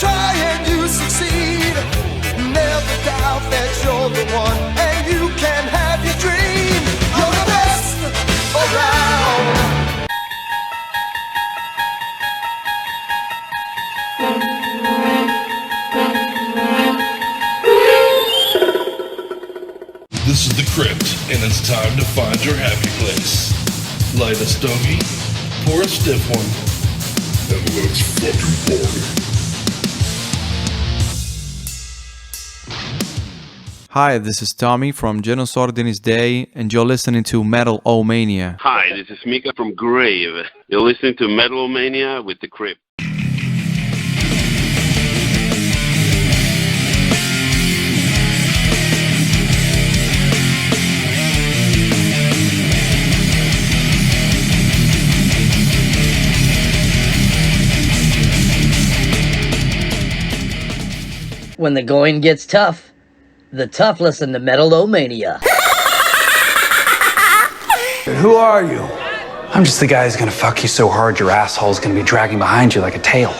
try and you succeed. Never doubt that you're the one, and you can have your dream. You're the best around. This is the Crypt, and it's time to find your happy place. Light a stogie, pour a stiff one, and let's fucking party. Hi, this is Tommy from 𝖕𝖓𝖋𝖊𝖕𝖗𝖓𝖘, and you're listening to Metal-O-Mania. Hi, this is Mika from Grave. You're listening to Metal-O-Mania with the Crypt. When the going gets tough, the tough listen to Metal-O-Mania. Who are you? I'm just the guy who's gonna fuck you so hard your asshole's gonna be dragging behind you like a tail.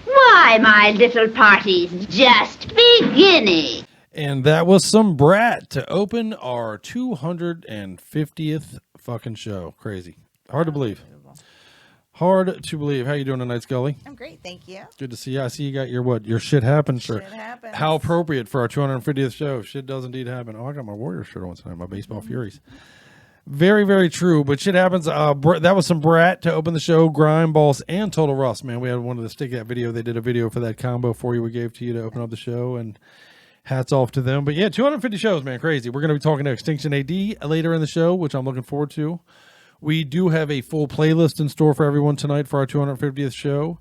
Why, my little party's just beginning. And that was some Brat to open our 250th fucking show. Crazy. Hard to believe. Hard to believe. How you doing tonight, Scully? I'm great, thank you. Good to see you. I see you got your shit happens shirt. Shit happens. How appropriate for our 250th show. Shit does indeed happen. Oh, I got my Warriors shirt on tonight, my Baseball Furies. Very, very true. But shit happens. That was some Brat to open the show. Grime Balls and Total Rust, man. We had wanted to stick that video. They did a video for that combo for you. We gave to you to open up the show, and hats off to them. But yeah, 250 shows, man. Crazy. We're going to be talking to Extinction AD later in the show, which I'm looking forward to. We do have a full playlist in store for everyone tonight for our 250th show.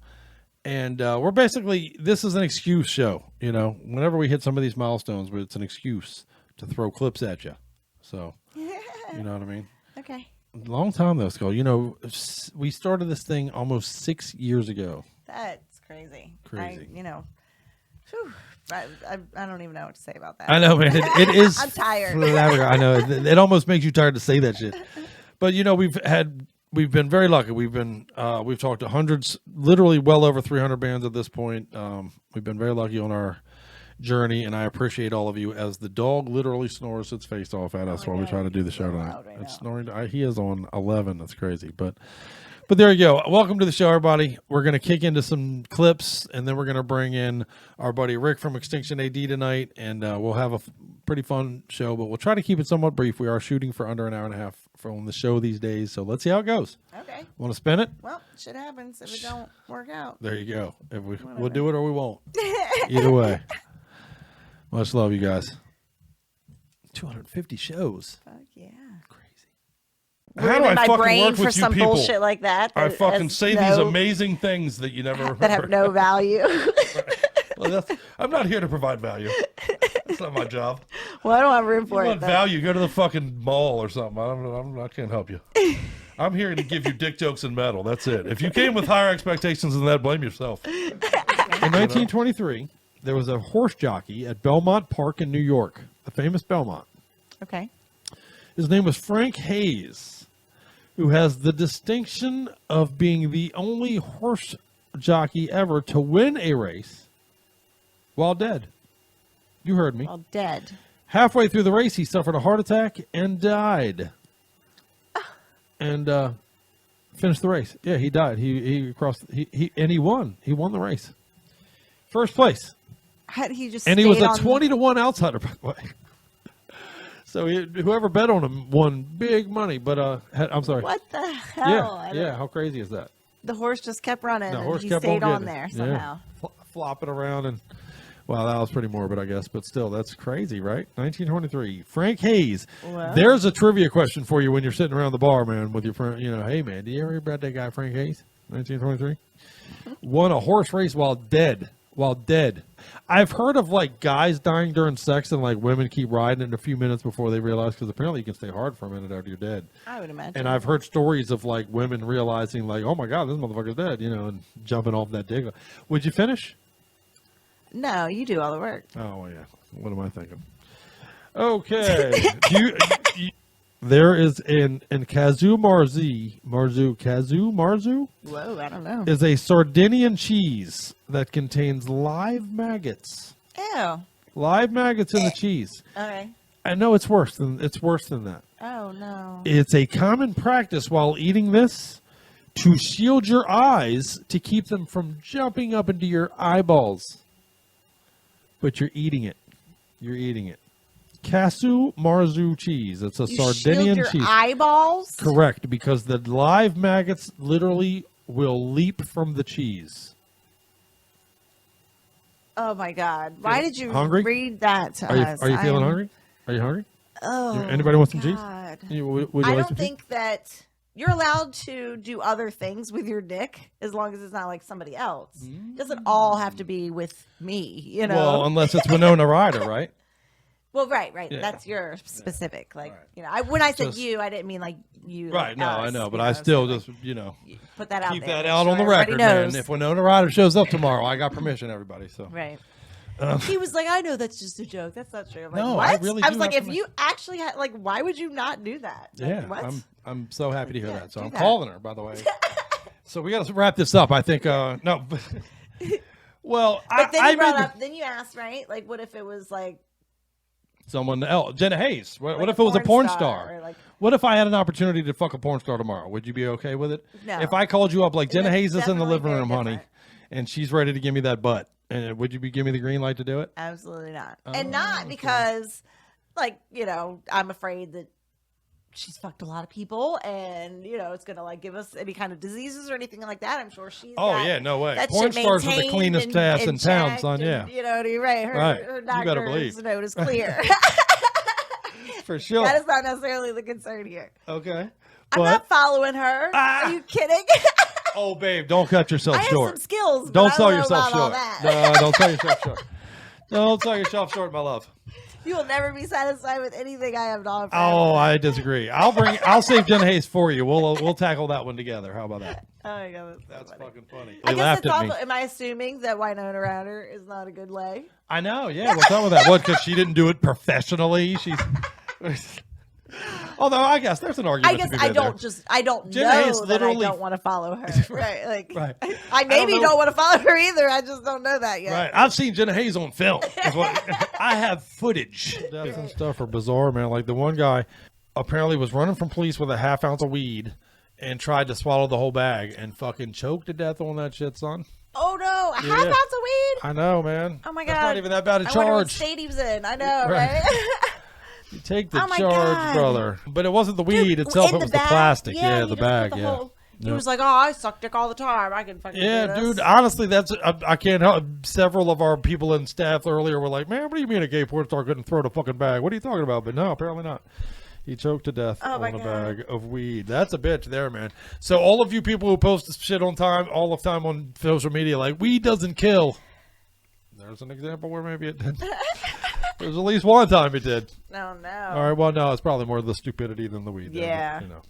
And we're basically, this is an excuse show. You know, whenever we hit some of these milestones, but it's an excuse to throw clips at you. So, you know what I mean? Okay. Long time though, Skull. You know, we started this thing almost 6 years ago. That's crazy. Crazy. Whew, I don't even know what to say about that. I know, man. It is. I'm tired. I know. It almost makes you tired to say that shit. But you know, we've been very lucky. We've talked to hundreds, literally well over 300 bands at this point. We've been very lucky on our journey, and I appreciate all of you. As the dog literally snores its face off at us while we try to do the show tonight. It's snoring. He is on 11. That's crazy, but there you go. Welcome to the show, everybody. We're gonna kick into some clips, and then we're gonna bring in our buddy Rick from Extinction AD tonight, and we'll have a pretty fun show. But we'll try to keep it somewhat brief. We are shooting for under an hour and a half from the show these days, so let's see how it goes. Okay. Want to spin it? Well, shit happens if it don't work out. There you go. If we'll do it or we won't. Either way. Much love, you guys. 250 shows. Fuck yeah. Crazy. How do I my brain for some bullshit like that? I fucking say these amazing things that you never remember. That have no value. Well, I'm not here to provide value. That's not my job. Well, I don't have room If for you it. want value, go to the fucking mall or something. I can't help you. I'm here to give you dick jokes and metal. That's it. If you came with higher expectations than that, blame yourself. In 1923, there was a horse jockey at Belmont Park in New York, the famous Belmont. Okay. His name was Frank Hayes, who has the distinction of being the only horse jockey ever to win a race while dead. You heard me. While dead. Halfway through the race, he suffered a heart attack and died. And finished the race. Yeah, he died. He won. He won the race. First place. Had he just And he was a stayed on 20-to-1 outsider, by the way. So whoever bet on him won big money. But I'm sorry. What the hell? Yeah. How crazy is that? The horse just kept running, The horse and he kept stayed on getting there it. somehow. Yeah. Flopping around, and wow, that was pretty morbid, I guess. But still, that's crazy, right? 1923. Frank Hayes. Well. There's a trivia question for you when you're sitting around the bar, man, with your friend. You know, hey, man, do you ever hear about that guy Frank Hayes? 1923. Won a horse race while dead. I've heard of like guys dying during sex, and like women keep riding in a few minutes before they realize, because apparently you can stay hard for a minute after you're dead. I would imagine. And I've heard stories of like women realizing like, oh my God, this motherfucker's dead, you know, and jumping off that dig. Would you finish? No, you do all the work. Oh yeah. What am I thinking? Okay. There is in 𝖕𝖓𝖋𝖊𝖕𝖗𝖓𝖔, Marzu Whoa, I don't know. is a Sardinian cheese that contains live maggots. Ew. Live maggots in the cheese. Okay. I know it's worse than that. Oh no. It's a common practice while eating this to shield your eyes to keep them from jumping up into your eyeballs. But you're eating it. 𝖕𝖓𝖋𝖊𝖕𝖗𝖓𝖔 cheese. It's a Sardinian shield your cheese. eyeballs? Correct, because the live maggots literally will leap from the cheese. Oh my God! Why did you hungry? read that to us? Are you feeling hungry? Are you hungry? Oh. Anybody want some God. cheese? Would you I like don't some think that you're allowed to do other things with your dick as long as it's not like somebody else. It doesn't all have to be with me, you know. Well, unless it's Winona Ryder, right? Well, right. Yeah. That's your specific, like, you know. When I said you, I didn't mean like you. Right. Like No, us, I know, but you I know, still so, just, you know, put that out keep there. that Make out sure on the everybody record, knows. man. If Winona Ryder shows up tomorrow, I got permission, everybody. So Right. He was like, I know that's just a joke. That's not true. I'm like, No, what? I really I was do like, have if to you actually had, like, why would you not do that? Like, yeah, what? I'm so happy to hear Yeah, that. So do I'm that. calling her, by the way. So we got to wrap this up. I think. No. Well, But then you brought I up, then you asked, right? Like, what if it was like someone else. Jenna Hayes. What Like if it was a porn star? or like- What if I had an opportunity to fuck a porn star tomorrow? Would you be okay with it? No. If I called you up like Jenna That's Hayes is in the definitely living very room, honey, different. and she's ready to give me that butt, and would you give me the green light to do it? Absolutely not. Oh, And not because, like, you know, I'm afraid that she's fucked a lot of people and, you know, it's going to, like, give us any kind of diseases or anything like that. I'm sure she's Yeah, no way. that Porn shit stars are the maintained cleanest and- ass and in town, checked son. Yeah, and, you know, you're right. Right. Her You better doctor's believe. note is clear. for sure. That is not necessarily the concern here. Okay. I'm not following her. Are you kidding? Oh, babe, don't cut yourself I have short. some skills. Don't but I sell know yourself about all short. that. No, don't sell yourself short. Don't sell yourself short, my love. You will never be satisfied with anything I have to offer. Oh, I disagree. I'll save Jenna Hayes for you. We'll tackle that one together. How about that? Oh my god, That's fucking funny. I He guess laughed it's at me. also. Am I assuming that Winona Ryder is not a good lay? I know. Yeah. What's up with that? What? Because she didn't do it professionally. She's. Although I guess there's an argument. I guess to be I made don't there. I don't Jenna know Hayes that literally- I don't want to follow her. Right. Like Right. I maybe don't know. don't want to follow her either. I just don't know that yet. Right. I've seen Jenna Hayes on film. Is what- I have footage. Deaths and stuff are bizarre, man. Like the one guy apparently was running from police with a half ounce of weed and tried to swallow the whole bag and fucking choked to death on that shit, son. Oh no, a half Yeah. ounce of weed? I know, man. Oh my god. That's not even that bad a I wonder what charge. state he was in. I know, Right. right? You take the Oh my charge, God. brother. But it wasn't the weed itself, In it was the bag? plastic. Yeah, Yeah, you the just bag. put the Yeah. whole- He Yep. was like, "Oh, I suck dick all the time. I can fucking Yeah, do this." dude. Honestly, that's I can't help. Several of our people in staff earlier were like, "Man, what do you mean a gay porn star couldn't throw the fucking bag? What are you talking about?" But no, apparently not. He choked to death Oh on my a God. bag of weed. That's a bitch there, man. So all of you people who post this shit on time, all the time on social media, like weed doesn't kill. There's an example where maybe it did. There's at least one time it did. No, no. All right, well, no, it's probably more the stupidity than the weed. there, but, Yeah. you know.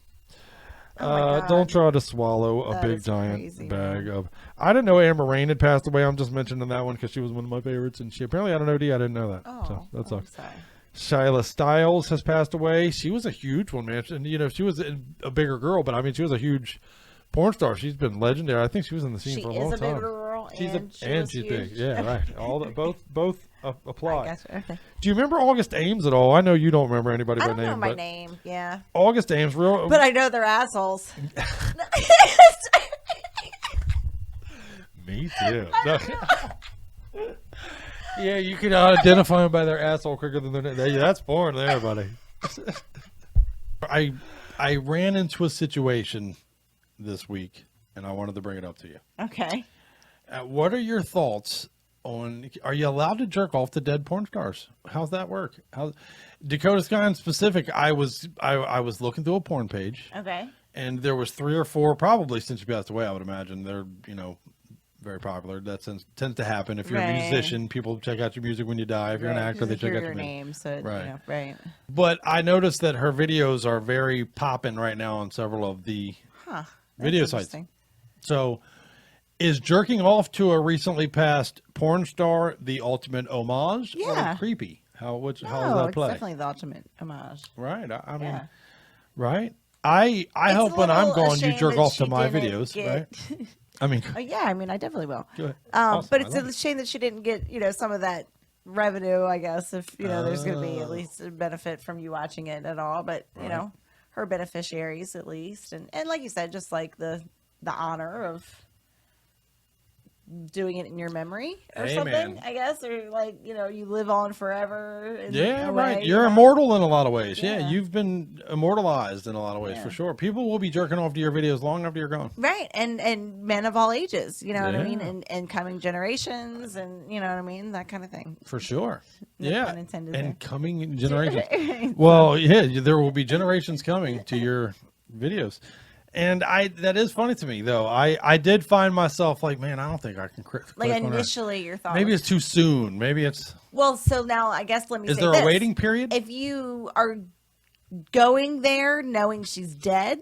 Oh my God. Don't try to swallow a That big is giant crazy, bag of. I didn't know Amber Rain had passed away. I'm just mentioning that one because she was one of my favorites, and she apparently had an OD. I didn't know that. Oh, So that I'm sucks. sorry. Shyla Stiles has passed away. She was a huge one, man. And you know, she was a bigger girl, but I mean, she was a huge porn star. She's been legendary. I think she was in the scene She for a is long a time. bigger girl, She's and she and was she's big. huge. Yeah, right. All the, both apply. I gotcha. Okay. Do you remember August Ames at all? I know you don't remember anybody I by don't name. know my but name. Yeah. August Ames, real. But I know they're assholes. Me too. No. Yeah, you can identify them by their asshole quicker than their name. That's porn there, buddy. I ran into a situation this week, and I wanted to bring it up to you. Okay. What are your thoughts on? Are you allowed to jerk off to dead porn stars? How's that work? How Dakota Sky in specific? I was looking through a porn page, Okay. and there was 3 or 4, probably since she passed away. I would imagine they're very popular. That tends to happen. If you're a Right. musician, people check out your music when you die. If you're an Right, actor, 'cause they if check you're out your your music. name. So Right. you know, right. But I noticed that her videos are very popping right now on several of the video sites. Interesting. So, is jerking off to a recently passed porn star the ultimate homage Yeah. or creepy? How No, does that it's play? definitely the ultimate homage. Right. I mean, Yeah. right. I It's hope a when I'm little gone, you ashamed jerk that off to she my didn't videos, get- right? I mean, Oh, yeah, I mean, I definitely will. go ahead. Awesome, But I it's love a it. shame that she didn't get, some of that revenue, I guess, if, there's going to be at least a benefit from you watching it at all. But, her beneficiaries at least. And like you said, just like the honor of doing it in your memory or Hey, something, man. I guess. Or like, you live on forever. In Yeah, a right. way, You're immortal in a lot of ways. Yeah. Yeah. You've been immortalized in a lot of ways for sure. People will be jerking off to your videos long after you're gone. Right, and men of all ages, you know what I mean, Yeah. and coming generations, and you know what I mean, that kind of thing. For sure. No Yeah. pun intended And there. coming generations. Well, yeah, there will be generations coming to your videos. And that is funny to me though. I did find myself like, man, I don't think I can click Like on her. initially, your thought. Maybe was- it's too soon. Maybe it's. well. So now, I guess let me. Is say there this. a waiting period? If you are going there knowing she's dead,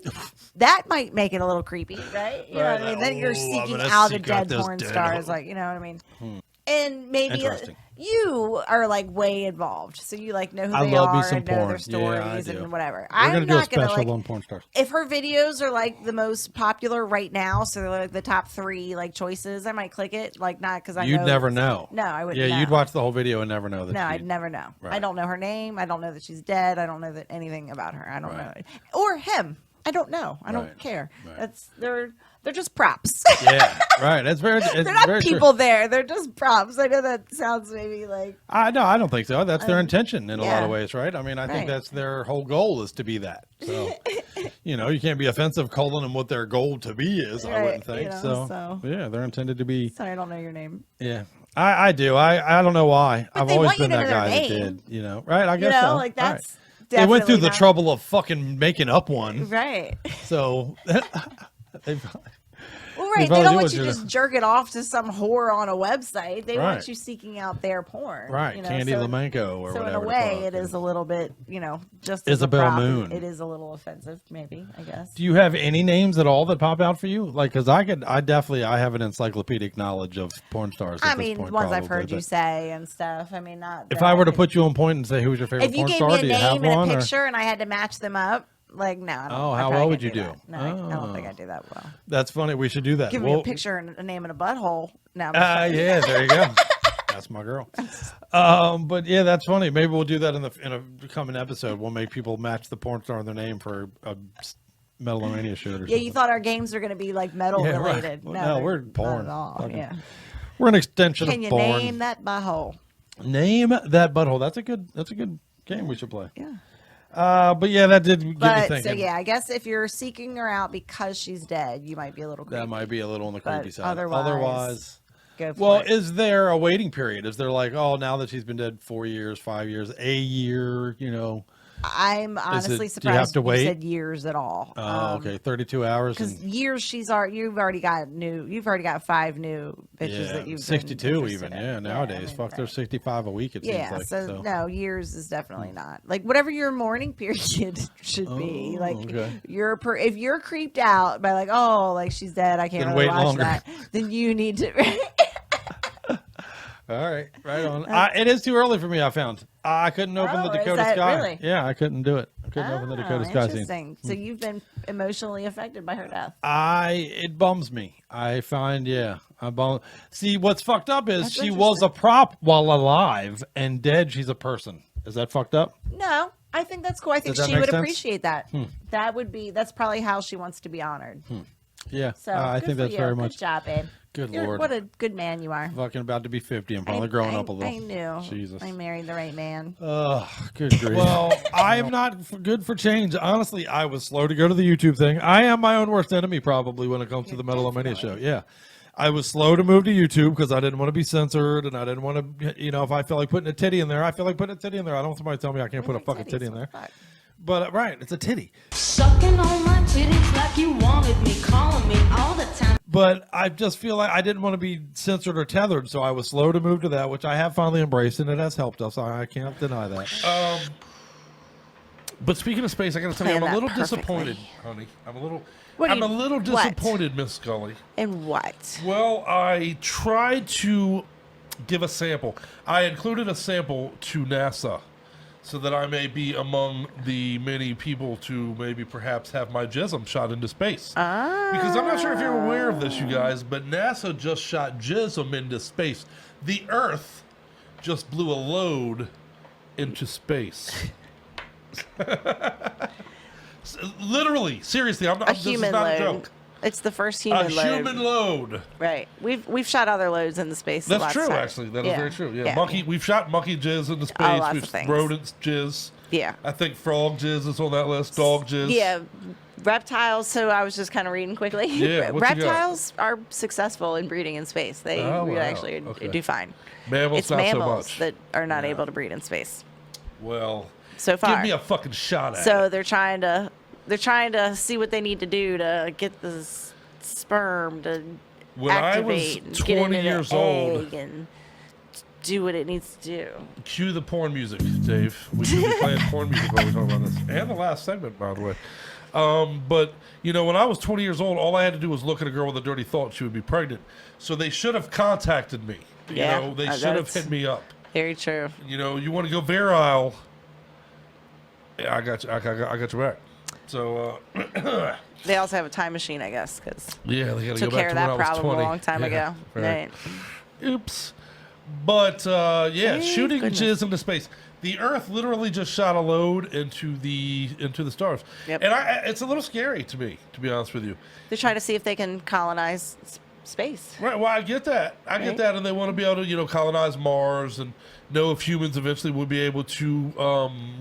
that might make it a little creepy, right? You know what I mean? Then you're Oh, I'm seeking gonna out a seek out dead this porn dead star. one. It's like, you know what I mean? And maybe Interesting. You are like way involved, so you like know who I they love me are some and know porn. their stories Yeah, I do. and whatever. We're I'm gonna do a not gonna special like on porn stars. if her videos are like the most popular right now, so they're like the top 3 like choices. I might click it, like not because I You'd know never know. No, I wouldn't. Yeah, know. you'd watch the whole video and never know that. No, she- I'd never know. Right. I don't know her name. I don't know that she's dead. I don't know that anything about her. I don't Right. know, or him. I don't know. I don't Right. care. Right. That's they're just props. Yeah, right. That's very. It's They're not very people True. there. They're just props. I know that sounds maybe like I don't think so. That's their intention in a lot yeah. of ways, right? I mean, I think Right. that's their whole goal is to be that. So, you know, you can't be offensive calling them what their goal to be is. I Right, wouldn't think you know, so. so- Yeah, they're intended to be. sorry, I don't know your name. Yeah, I do. I don't know why. I've they always want you been to that know their guy that name. did. You know, right? I You guess know, so. like All right. that's They went through definitely the not- trouble of fucking making up one. Right. So they Well, right. They probably don't do want what you you're- just jerk it off to some whore on a website. They Right. want you seeking out their porn. right, you know, Candy so- Lamenko or So whatever. in a the way, fuck, it is a little bit, just as a Isabel prop, Moon. It is a little offensive, maybe. I guess. Do you have any names at all that pop out for you? Like, because I have an encyclopedic knowledge of porn stars. At I this mean, point, ones I've probably, heard you but say and stuff. I mean, not. If that I were to could- put you on point and say who's your favorite if you porn gave star, me a do you have name and one? a or- picture and I had to match them up, like no. I don't, Oh, I how probably well would couldn't you do do? that. No, I don't think Oh. I do that well. That's funny. We should do that. Give me a picture and a name and a butthole. Now. Yeah, there you go. That's my girl. But yeah, that's funny. Maybe we'll do that in a coming episode. We'll make people match the porn star and their name for a Metal-O-Mania shoot or Yeah, something. you thought our games were going to be like metal Yeah, right. related. Well, No, no, they're we're not porn. at all. Fucking- Yeah. We're an extension Can of you porn. name that butthole? Name that butthole. That's a good game we should play. Yeah. But yeah, that did get me But thinking. so yeah, I guess if you're seeking her out because she's dead, you might be a little creepy. That might be a little on the But creepy side. otherwise, go for well, it. is there a waiting period? Is there like, oh, now that she's been dead 4 years, 5 years, a year, I'm honestly do you surprised have to wait? you said years at all. Oh, okay, 32 hours. Because And, years you've already got 5 new bitches yeah, that you've 62 been even. interested in. Yeah, nowadays. I mean, Fuck, there's 65 a week, it yeah, seems like. so no, years is definitely not like whatever your mourning period should be. Oh, Like okay. if you're creeped out by like, oh, like she's dead, I can't Then really wait watch longer. that. Then you need to. All right, right on. It is too early for me, I found. I couldn't open the Oh, is Dakota that Sky. really? Yeah, I couldn't do it. I couldn't open the Dakota Sky scene. Interesting. So you've been emotionally affected by her death. It bums me. I find, see, what's fucked up is That's she was a prop while alive, and dead she's a person. Is that fucked up? No, I think that's cool. I think Does that she make would sense? appreciate that. That's probably how she wants to be honored. Yeah, So I good think for that's you. very Good much job, babe. good. You're, Lord, what a good man you are. fucking about to be 50. I'm finally growing up a little. I knew. Jesus. I married the right man. Oh, good grief. Well, I am not good for change. Honestly, I was slow to go to the YouTube thing. I am my own worst enemy probably when it comes to the Metal-O-Mania show. Yeah. I was slow to move to YouTube because I didn't want to be censored and I didn't want to, if I feel like putting a titty in there, I feel like putting a titty in there. I don't want somebody to tell me I can't put a fucking titty in there. But, right, it's a titty. Sucking on my titties like you wanted me, calling me all the time. But I just feel like I didn't want to be censored or tethered, so I was slow to move to that, which I have finally embraced, and it has helped us. I can't deny that. But speaking of space, I got to tell you, I'm Planned a little that perfectly. disappointed, honey. I'm What do a you- little what? disappointed, Miss Scully. And what? Well, I tried to give a sample. I included a sample to NASA so that I may be among the many people to maybe perhaps have my jism shot into space. Because I'm not sure if you're aware of this, you guys, but NASA just shot jism into space. The Earth just blew a load into space. Literally, seriously, I'm not. A This human is not load. a joke. It's the first A human load. human load. Right. We've shot other loads into space. That's lots true, of times. actually. That is very true. Yeah, Yeah. We've shot monkey jizz into space. lots of We've things. rodents jizz. Yeah. I think frog jizz is on that list. Dog jizz. Yeah. Reptiles. So I was just kind of reading quickly. Yeah, what you got? Reptiles are successful in breeding in space. They Oh, wow. actually Okay. do fine. Mammals, It's not so mammals much. that are not able to breed in space Well, so far. give me a fucking shot at So it. they're trying to see what they need to do to get the sperm to When I was activate and get 20 into years the old- egg and do what it needs to do. Cue the porn music, Dave. We should be playing porn music while we talk about this. And the last segment, by the way. But, when I was 20 years old, all I had to do was look at a girl with a dirty thought she would be pregnant. So they should have contacted me. Yeah, They should have that's- hit me up. Very true. You know, you want to go virile. Yeah, I got you. I got your back. So, They also have a time machine, I guess, because yeah, they got to took go back care of to when I that was problem 20. a long time Yeah, ago. right. Right. Oops. But yeah, Thank shooting goodness. jizz into space. The Earth literally just shot a load into the stars. Yep. And it's a little scary to me, to be honest with you. They're trying to see if they can colonize space. Right. Well, I get that. I get Right. that, and they want to be able to, colonize Mars and know if humans eventually will be able to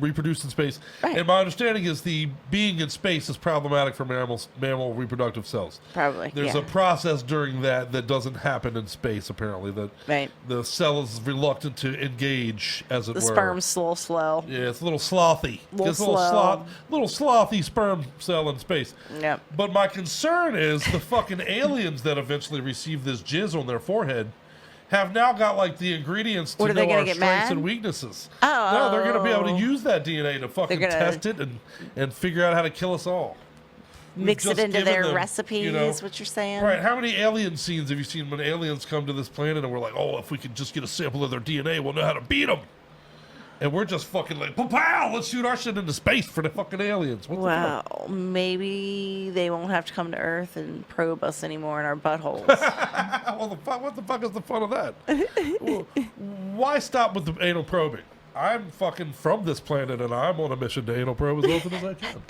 reproduce in space. Right. And my understanding is the being in space is problematic for mammal reproductive cells. Probably. There's yeah. a process during that doesn't happen in space. Apparently, that Right. the cell is reluctant to engage, as it The were. sperm's slow. Yeah, it's a little slothy. Little It's a little slow. little slothy sperm cell in space. Yep. But my concern is the fucking aliens that eventually receive this jizz on their forehead have now got like the ingredients to What, are they know gonna our get strengths mad? and weaknesses. Oh. No, they're going to be able to use that DNA to fucking They're gonna- test it and figure out how to kill us all. We've Mix it just into given their them, recipes, what you're saying? Right. How many alien scenes have you seen when aliens come to this planet and we're like, oh, if we could just get a sample of their DNA, we'll know how to beat them. And we're just fucking like, pow, let's shoot our shit into space for the fucking aliens. What the fuck? Well, maybe they won't have to come to Earth and probe us anymore in our buttholes. Well, what the fuck is the fun of that? Well, why stop with the anal probing? I'm fucking from this planet and I'm on a mission to anal probe as often as I can.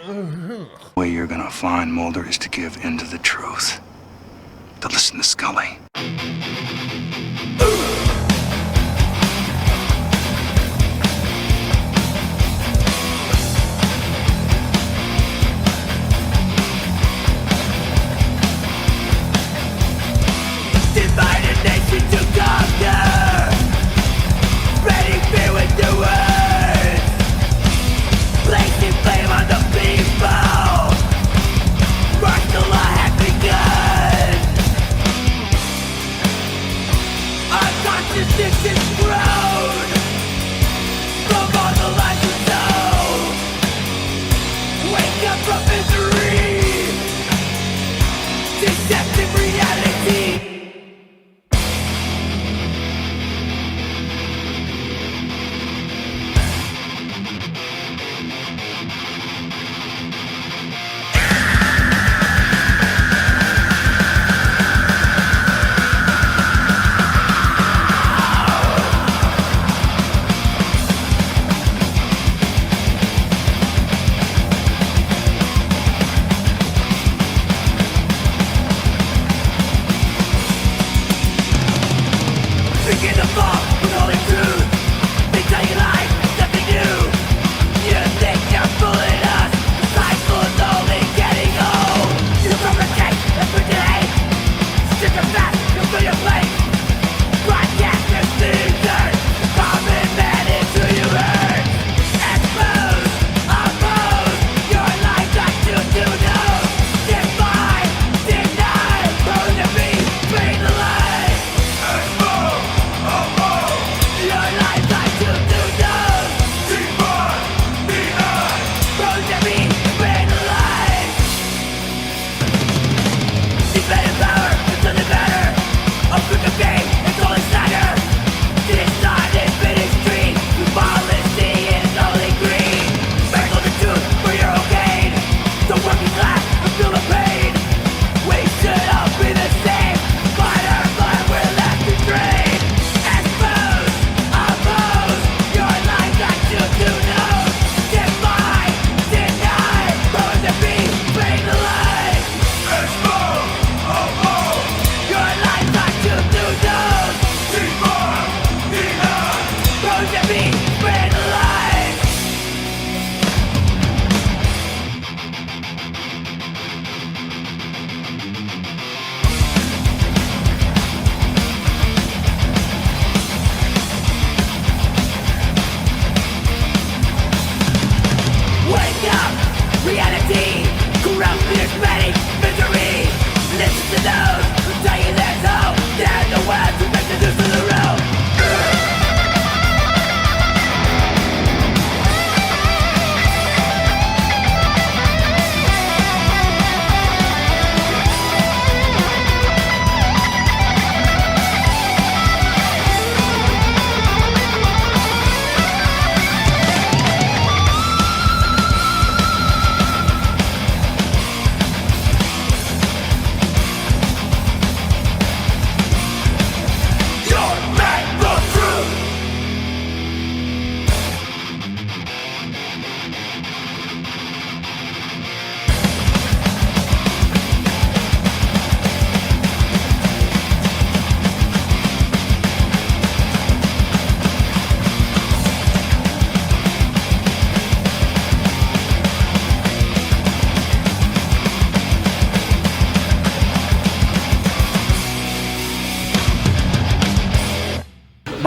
The way you're gonna find Mulder is to give in to the truth. To listen to Scully. Divided nation to conquer, spreading fear with the words, placing blame on the people. Martial law had begun.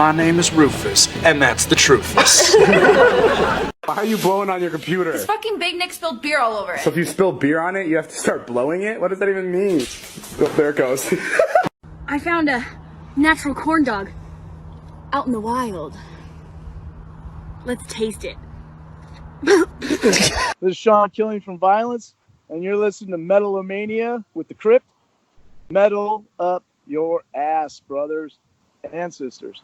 My name is Rufus, and that's the Trufus. Why are you blowing on your computer? This fucking Big Nick spilled beer all over it. So if you spill beer on it, you have to start blowing it? What does that even mean? Oh, there it goes. I found a natural corn dog out in the wild. Let's taste it. This is Sean Killing from Violence, and you're listening to Metal-O-Mania with the Crypt. Metal up your ass, brothers and sisters.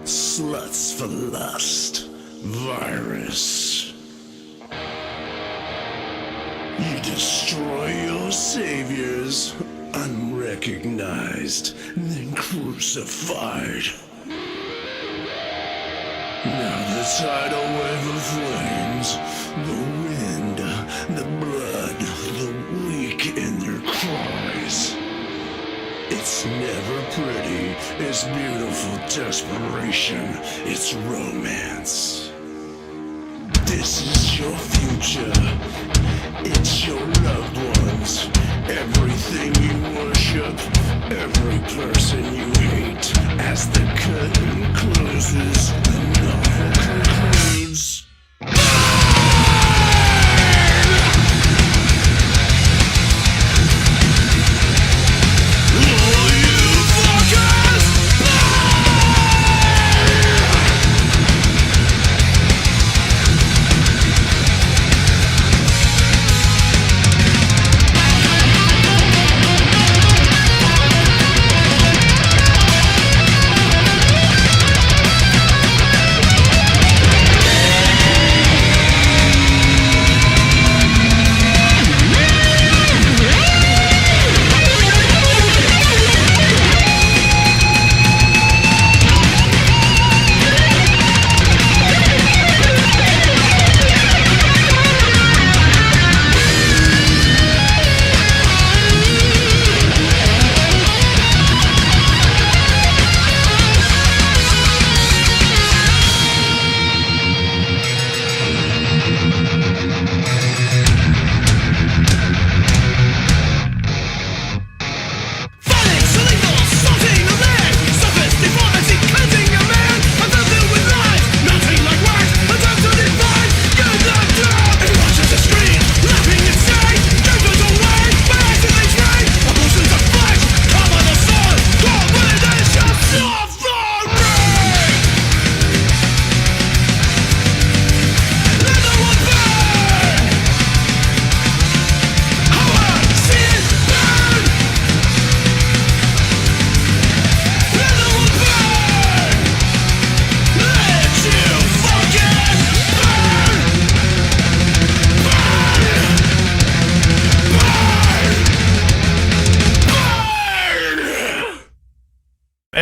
Sluts for lust. Virus. You destroy your saviors, unrecognized, then crucified. Now the tidal wave of flames, the wind, the blood, the weak in their cries. It's never pretty, it's beautiful desperation, it's romance. This is your future, it's your loved ones, everything you worship, every person you hate. As the curtain closes, the novel concludes.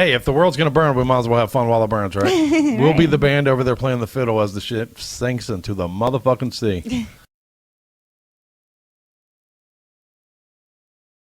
Hey, if the world's gonna burn, we might as well have fun while it burns, right? We'll be the band over there playing the fiddle as the ship sinks into the motherfucking sea.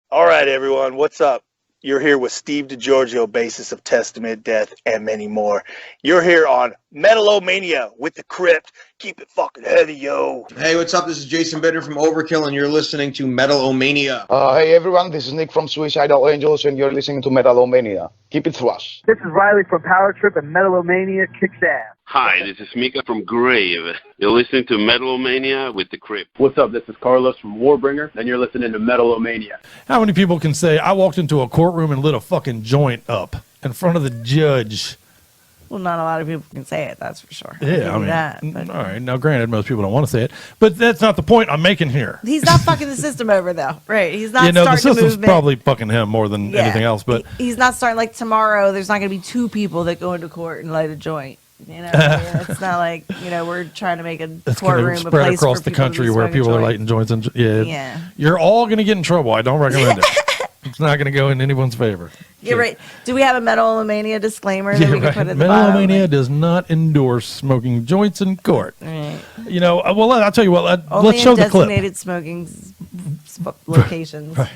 All right, everyone, what's up? You're here with 𝖕𝖓𝖔𝖊𝖔𝖓𝖘, bassist of Testament, Death, and many more. You're here on Metal-O-Mania with the Crypt. Keep it fucking heavy, yo. Hey, what's up? This is Jason Bitter from Overkill, and you're listening to Metal-O-Mania. Hey, everyone, this is Nick from Suicidal Angels, and you're listening to Metal-O-Mania. Keep it thrash. This is Riley from Power Trip, and Metal-O-Mania kicks ass. Hi, this is Mika from 𝖕𝖗𝖋𝖊𝖗𝖗. You're listening to Metal-O-Mania with the Crypt. What's up? This is Carlos from Warbringer, and you're listening to Metal-O-Mania. How many people can say, I walked into a courtroom and lit a fucking joint up in front of the judge? Well, not a lot of people can say it, that's for sure. Yeah, I mean, that, but all right. Now, granted, most people don't want to say it, but that's not the point I'm making here. he's not fucking the system over, though. Right. He's not The starting system's a movement. probably fucking him more than anything else, but He's not starting, like, tomorrow, there's not going to be two people that go into court and light a joint. You know, it's not like, you know, we're trying to make a it's going courtroom to a spread place across for the people to country be where smoking people are joints. lighting joints. And Yeah. You're all going to get in trouble. I don't recommend it. It's not going to go in anyone's favor. Yeah, right. Do we have a Metal-O-Mania disclaimer that we can put at the bottom? Metal-O-Mania does not endorse smoking joints in court. Right. You know, well, I'll tell you what. Only Let's show in the clip. designated smoking locations. Right.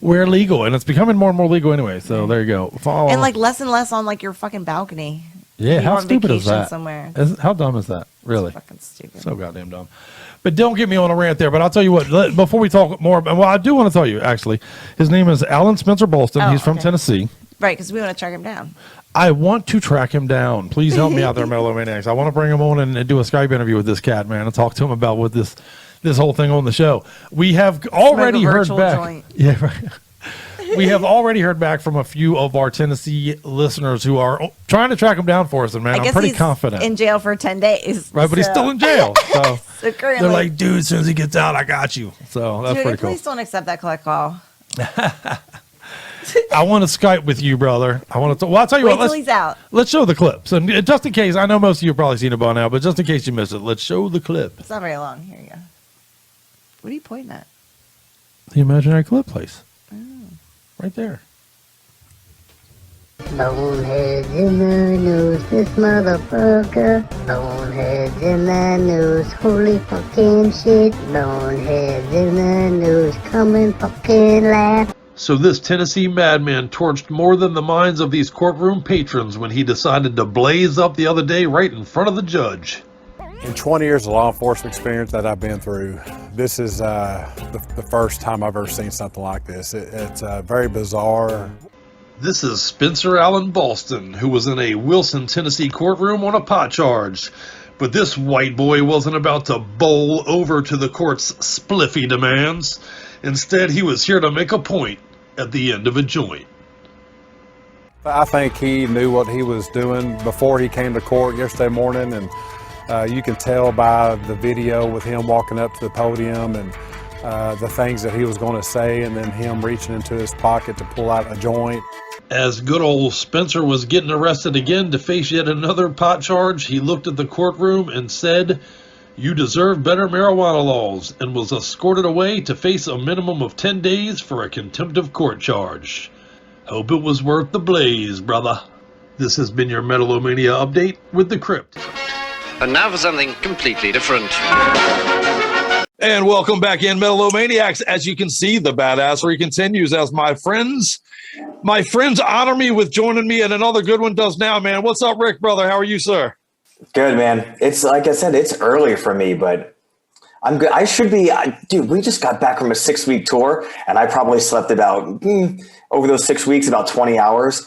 We're legal, and it's becoming more and more legal anyway. So there you go. Follow. And like less and less on like your fucking balcony. Yeah, If you how on stupid is vacation that? Somewhere. How dumb is that? Really? It's fucking stupid. So goddamn dumb. But don't get me on a rant there. But I'll tell you what. Before we talk more, well, I do want to tell you actually. His name is Alan Spencer Bolston. Oh, He's from okay. Tennessee. Right, because we want to track him down. I want to track him down. Please help me out there, Metal-O-Maniacs. I want to bring him on and do a Skype interview with this cat, man, and talk to him about what this whole thing on the show. We have already heard back. Joint. Yeah, right. We have already heard back from a few of our Tennessee listeners who are trying to track him down for us, and man, I I'm guess pretty he's confident. in jail for 10 days. Right, but he's still in jail. So, So currently, they're like, dude, as soon as he gets out, I got you. So that's dude, pretty cool. please don't accept that collect call. I want to Skype with you, brother. I want to. Well, I'll tell you Wait what. till he's out. Let's show the clips, and just in case, I know most of you have probably seen it by now, but just in case you missed it, let's show the clip. It's not very long. Here you go. What are you pointing at? The imaginary clip place, right there. Boneheads in the news, this motherfucker. Boneheads in the news, holy fucking shit. Boneheads in the news, come and fucking laugh. So this Tennessee madman torched more than the minds of these courtroom patrons when he decided to blaze up the other day right in front of the judge. In 20 years of law enforcement experience that I've been through, this is the first time I've ever seen something like this. It's very bizarre. This is Spencer Allen Boston, who was in a Wilson, Tennessee courtroom on a pot charge. But this white boy wasn't about to bowl over to the court's spliffy demands. Instead, he was here to make a point at the end of a joint. I think he knew what he was doing before he came to court yesterday morning, and you can tell by the video with him walking up to the podium and the things that he was going to say, and then him reaching into his pocket to pull out a joint. As good old Spencer was getting arrested again to face yet another pot charge, he looked at the courtroom and said, "You deserve better marijuana laws," and was escorted away to face a minimum of 10 days for a contempt of court charge. Hope it was worth the blaze, brother. This has been your Metal-O-Mania update with the Crypt. And now for something completely different. And welcome back in, Metal-O-Maniacs. As you can see, the badassery continues as my friends honor me with joining me, and another good one does now, man. What's up, Rick, brother? How are you, sir? Good, man. It's like I said, it's early for me, but I'm good. I should be, dude, we just got back from a 6-week tour, and I probably slept about, over those 6 weeks, about 20 hours.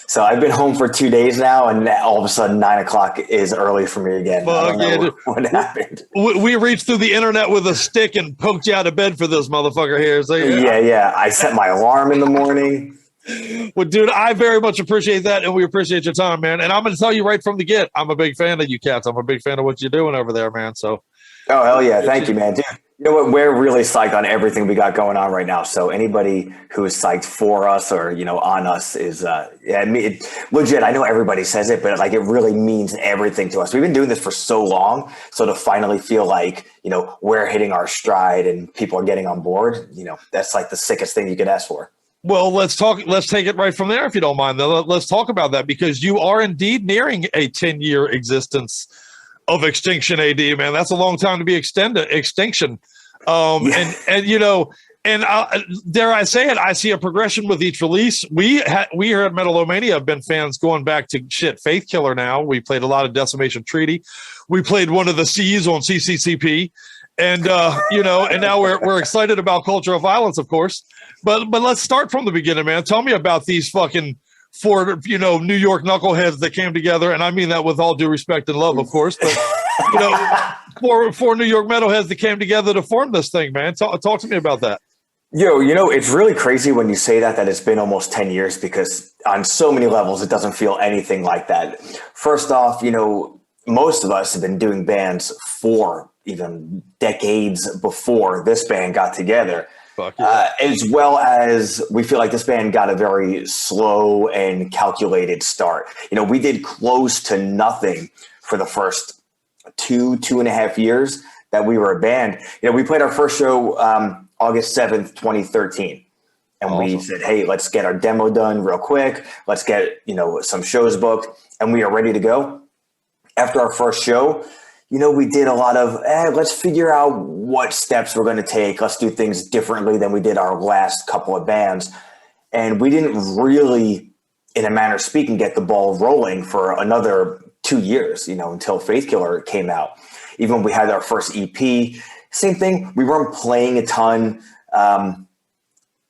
So I've been home for 2 days now, and all of a sudden 9 o'clock is early for me again. I don't know what happened. We reached through the internet with a stick and poked you out of bed for this motherfucker here. So, Yeah. I set my alarm in the morning. Well, dude, I very much appreciate that, and we appreciate your time, man. And I'm going to tell you right from the get, I'm a big fan of you cats. I'm a big fan of what you're doing over there, man. So, oh, hell yeah. Thank you, man. Dude, you know what? We're really psyched on everything we got going on right now. So anybody who is psyched for us or, on us is, legit. I know everybody says it, but like it really means everything to us. We've been doing this for so long. So to finally feel like, we're hitting our stride and people are getting on board, that's like the sickest thing you could ask for. Well, let's take it right from there, if you don't mind. Let's talk about that, because you are indeed nearing a 10-year existence of Extinction AD, man. That's a long time to be extinction. And you know, and dare I say it, I see a progression with each release. We here at Metal-O-Mania have been fans going back to 𝖕𝖓𝖋𝖊𝖗 now. We played a lot of Decimation Treaty. We played one of the C's on CCCP. And you know, and now we're excited about Culture of Violence, of course. But let's start from the beginning, man. Tell me about these fucking 4, you know, New York knuckleheads that came together, and I mean that with all due respect and love, of course. But you know, four New York metalheads that came together to form this thing, man. Talk to me about that. Yo, you know, it's really crazy when you say that it's been almost 10 years, because on so many levels, it doesn't feel anything like that. First off, you know, most of us have been doing bands for even decades before this band got together. As well as we feel like this band got a very slow and calculated start. You know, we did close to nothing for the first 2.5 years that we were a band. You know, we played our first show August 7th, 2013. And we said, hey, let's get our demo done real quick. Let's get, you know, some shows booked. And we are ready to go. After our first show, you know, we did a lot of, let's figure out what steps we're going to take. Let's do things differently than we did our last couple of bands. And we didn't really, in a manner of speaking, get the ball rolling for another 2 years, you know, until 𝖕𝖋𝖊𝖗 came out. Even when we had our first EP, same thing. We weren't playing a ton.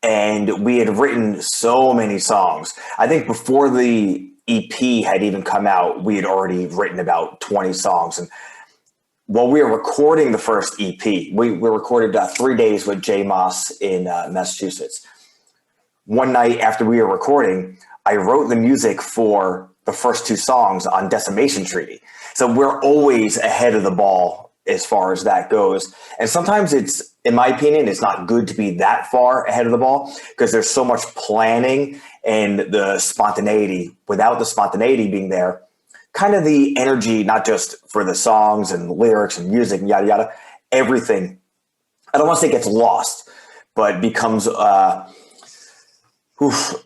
And we had written so many songs. I think before the EP had even come out, we had already written about 20 songs. And while we were recording the first EP, we recorded 3 days with Jimenez in Massachusetts. One night after we were recording, I wrote the music for the first 2 songs on Decimation Treaty. So we're always ahead of the ball as far as that goes. And sometimes it's, in my opinion, it's not good to be that far ahead of the ball, because there's so much planning and the spontaneity. Without the spontaneity being there, kind of the energy, not just for the songs and lyrics and music and yada, yada, everything, I don't want to say gets lost, but becomes,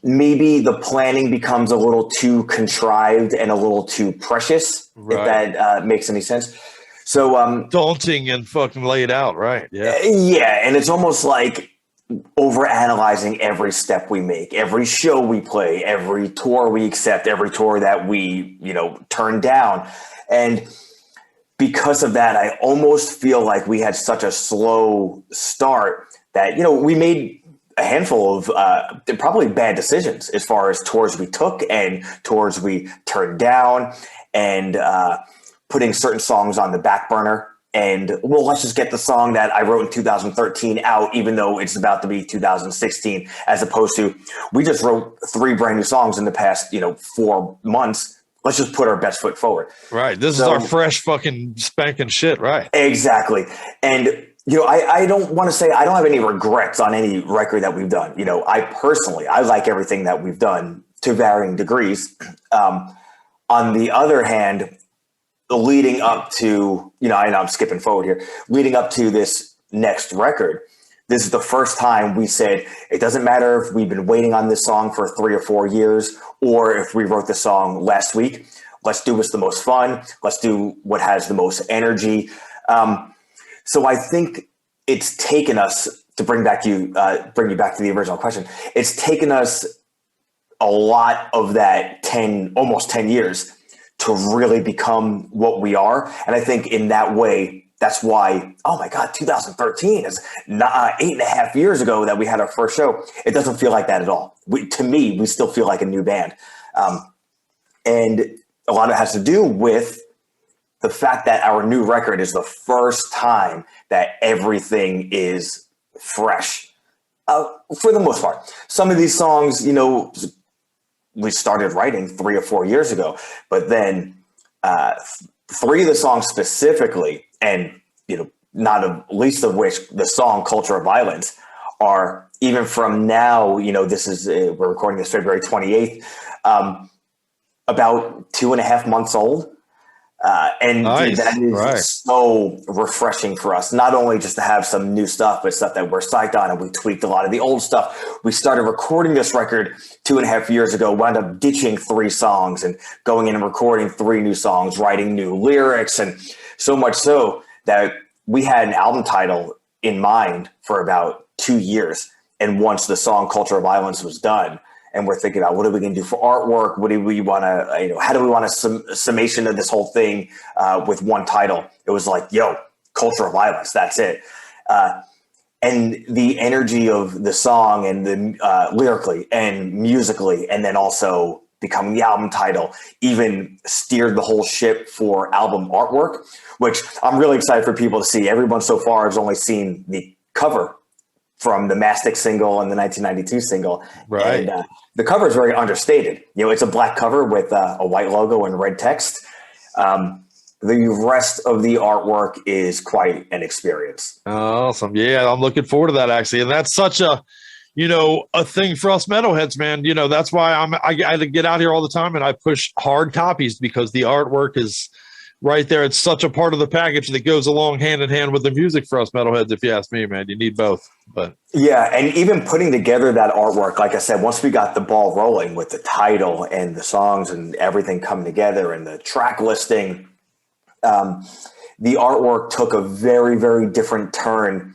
maybe the planning becomes a little too contrived and a little too precious, if that makes any sense. So daunting and fucking laid out, right? Yeah. Yeah, and it's almost like overanalyzing every step we make, every show we play, every tour we accept, every tour that we, you know, turn down. And because of that, I almost feel like we had such a slow start that, you know, we made a handful of probably bad decisions as far as tours we took and tours we turned down, and putting certain songs on the back burner. And, well, let's just get the song that I wrote in 2013 out, even though it's about to be 2016, as opposed to, we just wrote 3 brand new songs in the past, you know, 4 months. Let's just put our best foot forward. Right. This is our fresh fucking spanking shit. Right. Exactly. And, you know, I don't want to say I don't have any regrets on any record that we've done. You know, I personally like everything that we've done to varying degrees. On the other hand, leading up to, you know, I know I'm skipping forward here, leading up to this next record, this is the first time we said, it doesn't matter if we've been waiting on this song for 3 or 4 years, or if we wrote the song last week. Let's do what's the most fun. Let's do what has the most energy. So I think it's taken us, to bring you back to the original question, it's taken us a lot of that almost 10 years to really become what we are. And I think in that way, that's why, oh my God, 2013 is 8.5 years ago that we had our first show. It doesn't feel like that at all. To me, we still feel like a new band. And a lot of it has to do with the fact that our new record is the first time that everything is fresh, for the most part. Some of these songs, you know, we started writing 3 or 4 years ago, but then 3 of the songs specifically, and, you know, not least of which the song Culture of Violence, are even from now, you know, this is, we're recording this February 28th, about 2.5 months old. And Nice. that is Right. so refreshing for us, not only just to have some new stuff, but stuff that we're psyched on, and we tweaked a lot of the old stuff. We started recording this record 2.5 years ago, wound up ditching 3 songs and going in and recording 3 new songs, writing new lyrics, and so much so that we had an album title in mind for about 2 years. And once the song Culture of Violence was done, and we're thinking about what are we going to do for artwork? What do we want to, how do we want a summation of this whole thing with one title? It was like, yo, Culture of Violence, that's it. And the energy of the song and the lyrically and musically, and then also becoming the album title, even steered the whole ship for album artwork, which I'm really excited for people to see. Everyone so far has only seen the cover from the Mastic single and the 1992 single. Right. And the cover is very understated. It's a black cover with a white logo and red text. The rest of the artwork is quite an experience. Awesome. Yeah, I'm looking forward to that, actually. And that's such a thing for us metalheads, man. That's why I get out here all the time and I push hard copies, because the artwork is right there. It's such a part of the package that goes along hand in hand with the music for us metalheads. If you ask me, man, you need both. But yeah, and even putting together that artwork, like I said, once we got the ball rolling with the title and the songs and everything coming together and the track listing, the artwork took a very, very different turn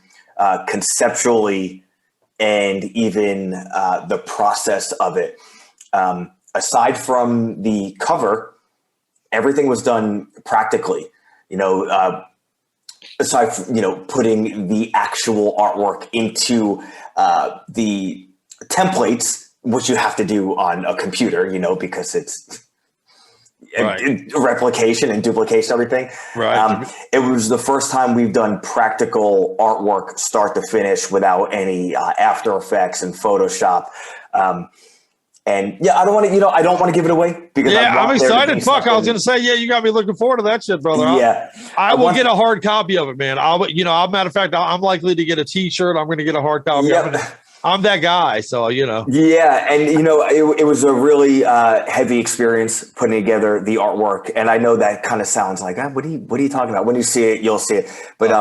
conceptually, and even the process of it. Aside from the cover, everything was done practically, aside from, putting the actual artwork into the templates, which you have to do on a computer, because it's replication and duplication, everything. Right. It was the first time we've done practical artwork start to finish without any After Effects and Photoshop. And yeah, I don't want to give it away, because I'm excited. Fuck, I was going to say, you got me looking forward to that shit, brother. Yeah. I will get a hard copy of it, man. Matter of fact, I'm likely to get a t-shirt. I'm going to get a hard copy. Yep. I'm that guy. So, Yeah. And, it was a really heavy experience putting together the artwork. And I know that kind of sounds like, what are you talking about? When you see it, you'll see it. But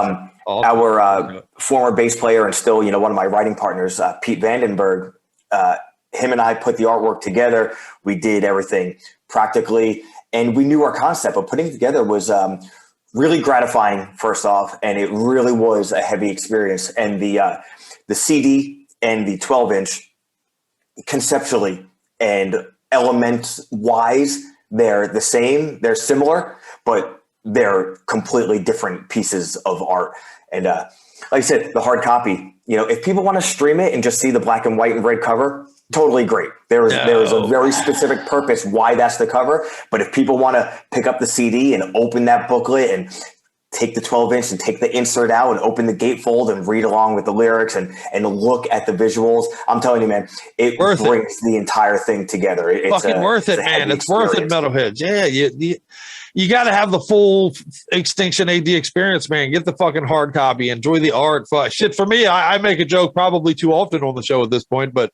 our former bass player and still, one of my writing partners, 𝖕𝖗𝖊𝖋𝖊𝖗𝖓𝖙, him and I put the artwork together. We did everything practically, and we knew our concept, but putting it together was really gratifying, first off, and it really was a heavy experience. And the CD and the 12-inch, conceptually and element-wise, they're the same, they're similar, but they're completely different pieces of art. And like I said, the hard copy, if people want to stream it and just see the black and white and red cover, totally great. There is a very specific purpose why that's the cover. But if people want to pick up the CD and open that booklet and take the 12-inch and take the insert out and open the gatefold and read along with the lyrics and look at the visuals, I'm telling you, man, it brings the entire thing together. It's fucking worth it, man. It's worth it, metalheads. Yeah, you got to have the full Extinction AD experience, man. Get the fucking hard copy. Enjoy the art. Shit, for me, I make a joke probably too often on the show at this point, but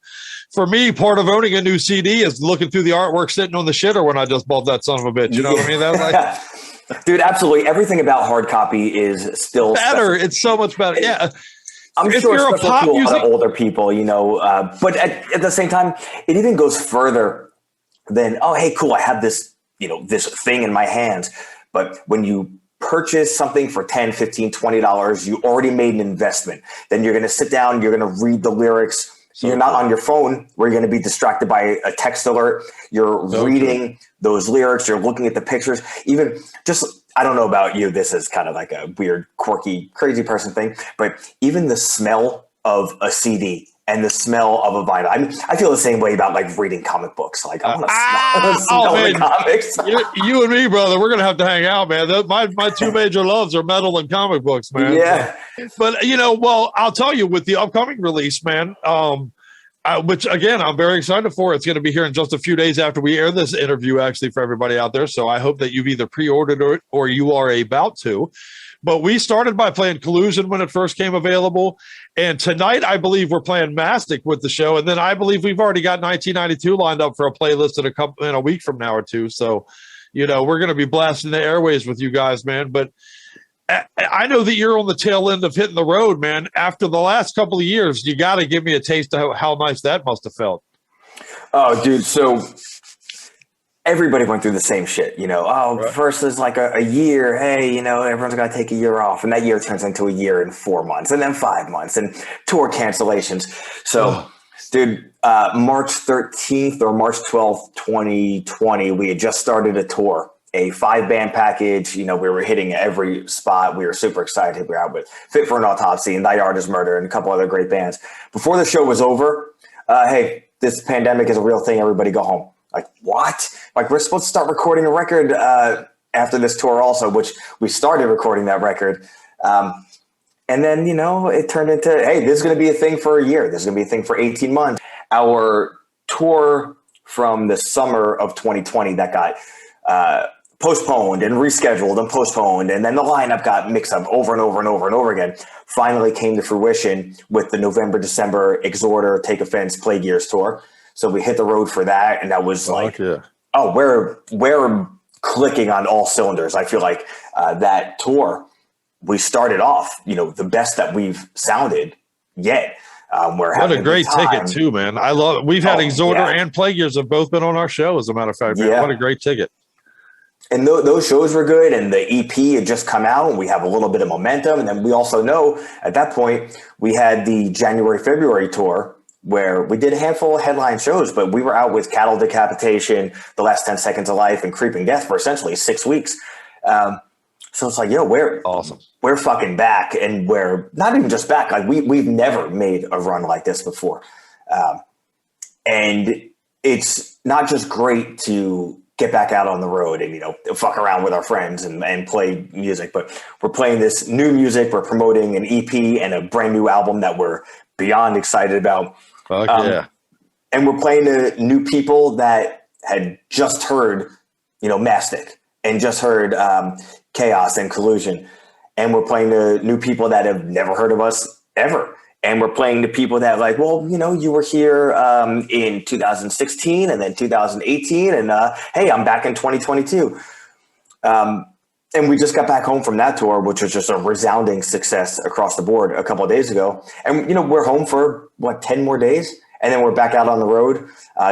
for me, part of owning a new CD is looking through the artwork sitting on the shitter when I just bought that son of a bitch. You know what I mean? That's dude, absolutely. Everything about hard copy is still better. It's so much better. Yeah. I'm if sure you're a pop to a lot music of older people, but at the same time, it even goes further than, oh, hey, cool, I have this, this thing in my hands. But when you purchase something for $10, $15, $20, you already made an investment. Then you're going to sit down, you're going to read the lyrics. So you're not on your phone where you're going to be distracted by a text alert. You're reading those lyrics. You're looking at the pictures. Even just, I don't know about you, this is kind of like a weird, quirky, crazy person thing, but even the smell of a CD and the smell of a vinyl. I mean, I feel the same way about like reading comic books. Like I want to smell the comics. you and me, brother, we're gonna have to hang out, man. My two major loves are metal and comic books, man. Yeah. But well, I'll tell you, with the upcoming release, man, which again I'm very excited for. It's going to be here in just a few days after we air this interview, actually, for everybody out there. So I hope that you've either pre-ordered it or you are about to. But we started by playing Collusion when it first came available. And tonight, I believe we're playing Mastic with the show. And then I believe we've already got 1992 lined up for a playlist in a week from now or two. So, you know, we're going to be blasting the airways with you guys, man. But I know that you're on the tail end of hitting the road, man. After the last couple of years, you got to give me a taste of how nice that must have felt. Oh, dude. So everybody went through the same shit, you know. Oh, Right. first is like a year. Hey, you know, everyone's got to take a year off. And that year turns into a year and 4 months and then 5 months and tour cancellations. So, dude, March 13th or March 12th, 2020, we had just started a tour, a 5-band package. You know, we were hitting every spot. We were super excited. We were out with Fit for an Autopsy and 𝖕𝖓𝖋𝖊𝖗 and a couple other great bands. Before the show was over, hey, this pandemic is a real thing. Everybody go home. Like, what? Like, we're supposed to start recording a record after this tour also, which we started recording that record. And then, you know, it turned into, hey, this is going to be a thing for a year. This is going to be a thing for 18 months. Our tour from the summer of 2020 that got postponed and rescheduled and postponed, and then the lineup got mixed up over and over and over and over again, finally came to fruition with the November-December Exhorder, Take Offense, Plague Years tour. So we hit the road for that, and that was oh, we're clicking on all cylinders. I feel like that tour, we started off, you know, the best that we've sounded yet. We're what having a great time. ticket too, man. I love it. We've had Exhorder and Plague Years have both been on our show, as a matter of fact, man. What a great ticket. And those shows were good, and the EP had just come out, and we have a little bit of momentum. And then we also know at that point we had the January-February tour where we did a handful of headline shows, but we were out with Cattle Decapitation, The Last 10 Seconds of Life, and Creeping Death for essentially 6 weeks. So it's like, yo, we're fucking back, and we're not even just back. Like we've never made a run like this before. And it's not just great to get back out on the road and, you know, fuck around with our friends and play music, but we're playing this new music. We're promoting an EP and a brand new album that we're beyond excited about. Yeah. And we're playing to new people that had just heard, you know, Mastic and just heard Chaos and Collusion. And we're playing to new people that have never heard of us ever. And we're playing to people that like, well, you know, you were here in 2016 and then 2018. And hey, I'm back in 2022. And we just got back home from that tour, which was just a resounding success across the board a couple of days ago. And, you know, we're home for, 10 more days? And then we're back out on the road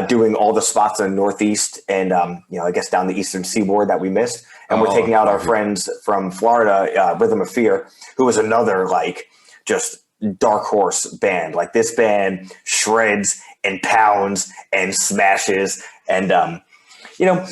doing all the spots in the Northeast and, you know, I guess down the Eastern Seaboard that we missed. And we're taking out our friends from Florida, Rhythm of Fear, who was another, like, just dark horse band. Like, this band shreds and pounds and smashes. And, you know,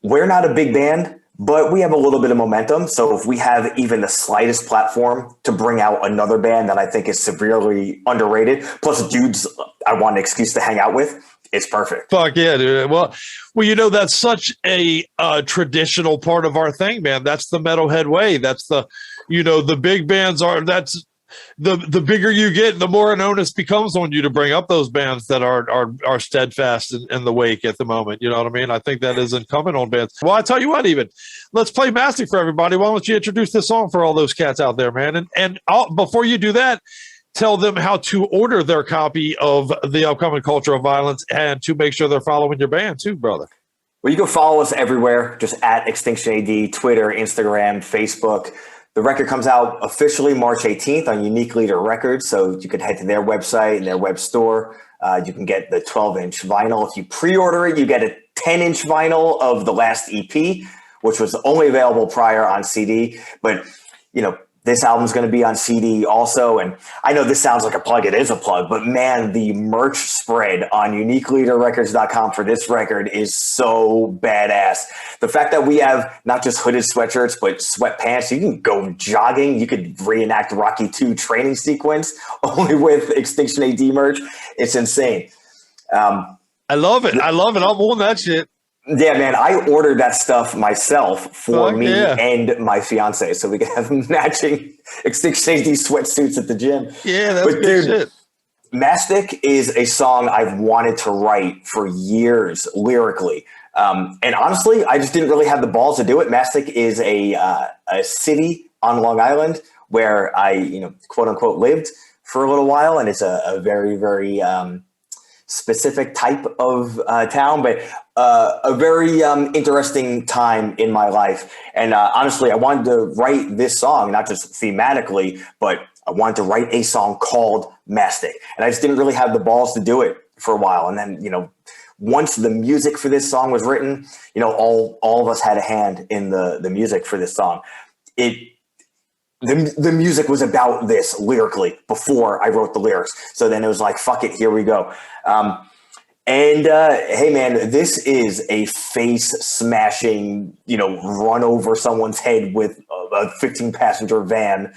we're not a big band, but we have a little bit of momentum. So if we have even the slightest platform to bring out another band that I think is severely underrated, plus dudes I want an excuse to hang out with, it's perfect. Fuck yeah, dude. Well, you know, that's such a traditional part of our thing, man. That's the metalhead way. That's the, you know, the big bands are, that's the bigger you get, the more an onus becomes on you to bring up those bands that are steadfast in the wake at the moment. You know what I mean? I think that is incumbent on bands. Well, I tell you what, even let's play Mastic for everybody. Why don't you introduce this song for all those cats out there, man? And before you do that, tell them how to order their copy of The Upcoming Culture of Violence and to make sure they're following your band too, brother. Well, you can follow us everywhere, just at Extinction AD, Twitter, Instagram, Facebook. The record comes out officially March 18th on Unique Leader Records, so you can head to their website and their web store. You can get the 12-inch vinyl. If you pre-order it, you get a 10-inch vinyl of the last EP, which was only available prior on CD. But, you know, this album's going to be on CD also. And I know this sounds like a plug. It is a plug. But, man, the merch spread on uniqueleaderrecords.com for this record is so badass. The fact that we have not just hooded sweatshirts, but sweatpants. You can go jogging. You could reenact Rocky II training sequence only with Extinction AD merch. It's insane. I love it. I'm on that shit. Yeah, man, I ordered that stuff myself for me and my fiance, so we can have matching Extinction AD sweatsuits at the gym. Yeah, that's good shit. Mastic is a song I've wanted to write for years lyrically. And honestly, I just didn't really have the balls to do it. Mastic is a city on Long Island where I, you know, quote unquote, lived for a little while. And it's a very, very specific type of town. But a very interesting time in my life. And honestly, I wanted to write this song, not just thematically, but I wanted to write a song called Mastic. And I just didn't really have the balls to do it for a while. And then, once the music for this song was written, all of us had a hand in the music for this song. The music was about this lyrically before I wrote the lyrics. So then it was like, fuck it, here we go. Hey man, this is a face smashing, run over someone's head with a 15-passenger van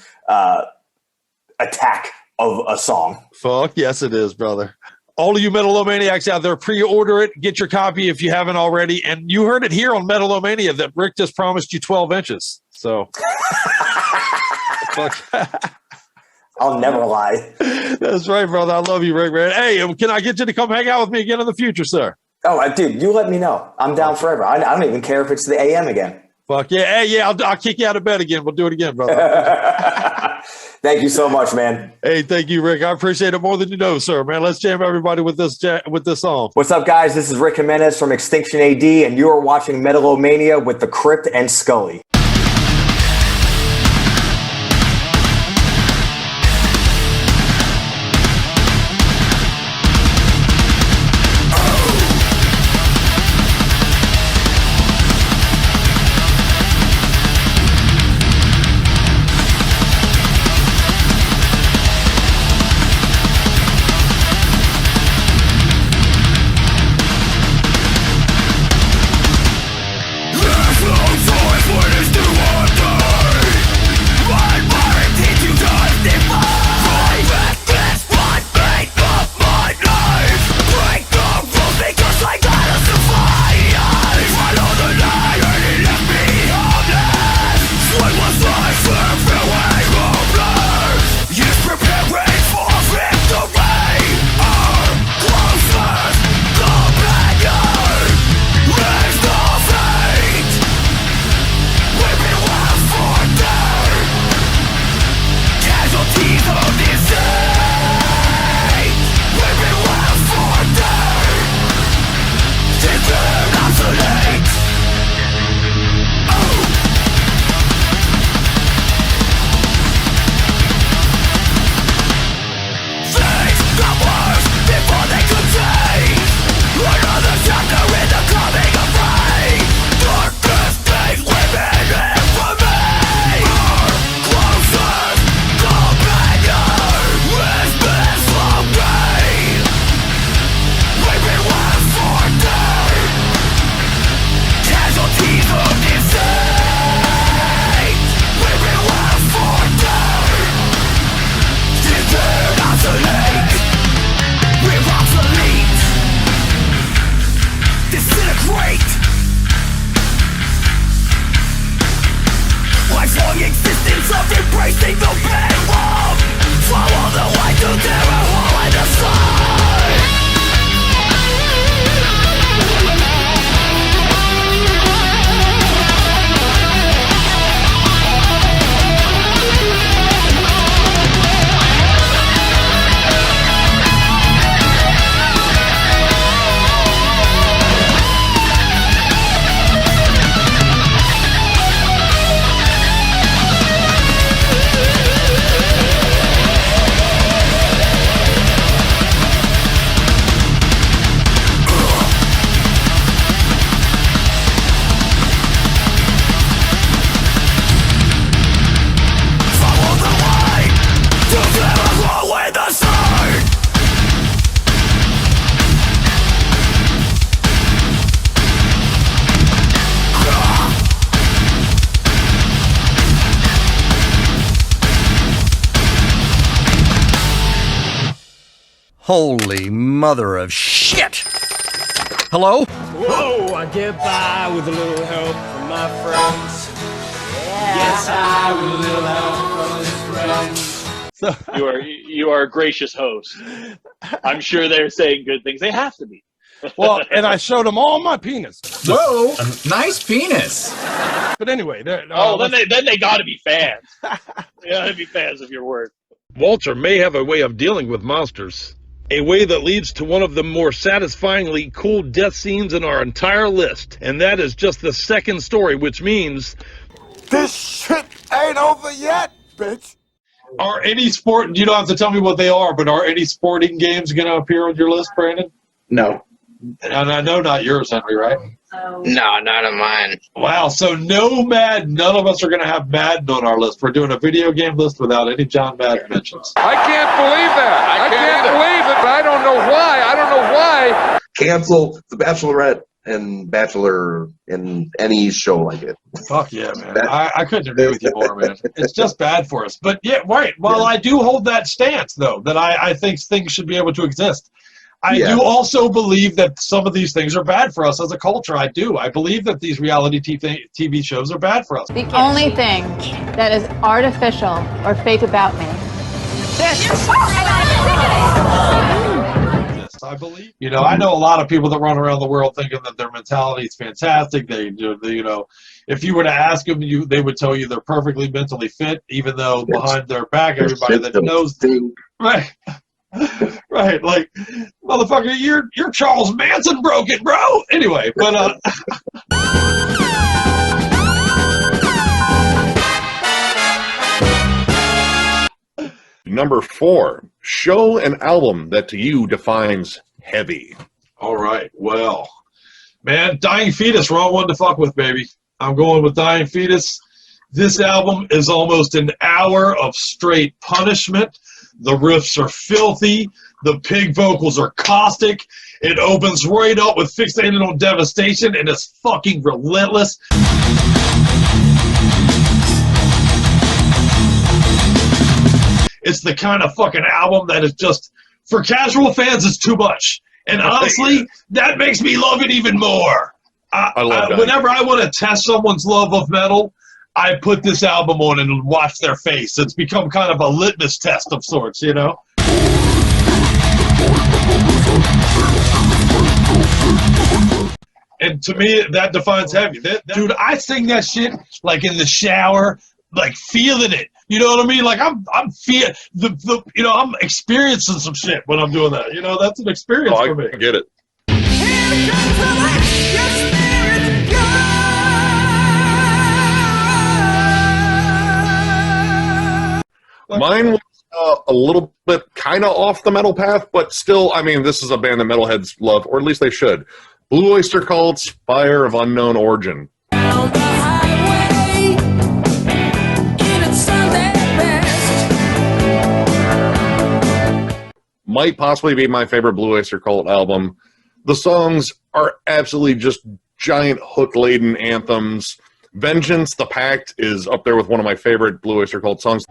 attack of a song. Fuck yes, it is, brother. All of you Metal-O-Maniacs out there, pre-order it. Get your copy if you haven't already. And you heard it here on Metal-O-Mania that Rick just promised you 12 inches. So, fuck. I'll never lie. That's right, brother. I love you, Rick, man. Hey, can I get you to come hang out with me again in the future, sir? Oh, dude, you let me know. I'm down forever. I don't even care if it's the AM again. Fuck yeah. Hey, yeah, I'll kick you out of bed again. We'll do it again, brother. Thank you so much, man. Hey, thank you, Rick. I appreciate it more than you know, sir, man. Let's jam everybody with this song. What's up, guys? This is Rick Jimenez from Extinction AD, and you are watching Metal-O-Mania with the Crypt and Scully. Holy mother of shit! Hello? Whoa, I get by with a little help from my friends. Yes, I with a little help from his friends. You are a gracious host. I'm sure they're saying good things. They have to be. Well, and I showed them all my penis. Whoa, nice penis. But anyway, then they got to be fans. They got to be fans of your work. Walter may have a way of dealing with monsters. a way that leads to one of the more satisfyingly cool death scenes in our entire list. And that is just the second story, which means This shit ain't over yet, bitch. Are any sport, you don't have to tell me what they are, but are any sporting games going to appear on your list, Brandon? No. And I know not yours, Henry, right? No, not on mine. Wow, so no Madden. None of us are going to have Madden on our list. We're doing a video game list without any John Madden mentions. I can't believe that. I can't believe it, but I don't know why. I don't know why. Cancel The Bachelorette and Bachelor in any show like it. Fuck yeah, man. I couldn't agree with you more, man. It's just bad for us. But yeah, right. Well, I do hold that stance, though, that I think things should be able to exist. I do also believe that some of these things are bad for us as a culture. I do. I believe that these reality TV shows are bad for us. The only thing that is artificial or fake about me. I believe. You know, I know a lot of people that run around the world thinking that their mentality is fantastic. They you know, if you were to ask them, they would tell you they're perfectly mentally fit, even though behind their back, everybody that knows, right. Right, like, motherfucker, you're Charles Manson broke it, bro. Anyway, but Number 4, show an album that to you defines heavy. All right, well, man, Dying Fetus, wrong one to fuck with, baby. I'm going with Dying Fetus. This album is almost an hour of straight punishment. The riffs are filthy. The pig vocals are caustic. It opens right up with Fixated on Devastation, and it's fucking relentless. It's the kind of fucking album that is just, for casual fans, it's too much. And honestly, that makes me love it even more. I love that. Whenever I want to test someone's love of metal, I put this album on and watch their face. It's become kind of a litmus test of sorts, you know? And to me, that defines heavy. Dude, I sing that shit like in the shower, like feeling it. You know what I mean? Like I'm feeling you know, I'm experiencing some shit when I'm doing that. You know, that's an experience for me. I get it. Mine was a little bit kind of off the metal path, but still, I mean, this is a band that metalheads love, or at least they should. Blue Oyster Cult's Fire of Unknown Origin. Might possibly be my favorite Blue Oyster Cult album. The songs are absolutely just giant hook-laden anthems. Vengeance, The Pact is up there with one of my favorite Blue Oyster Cult songs.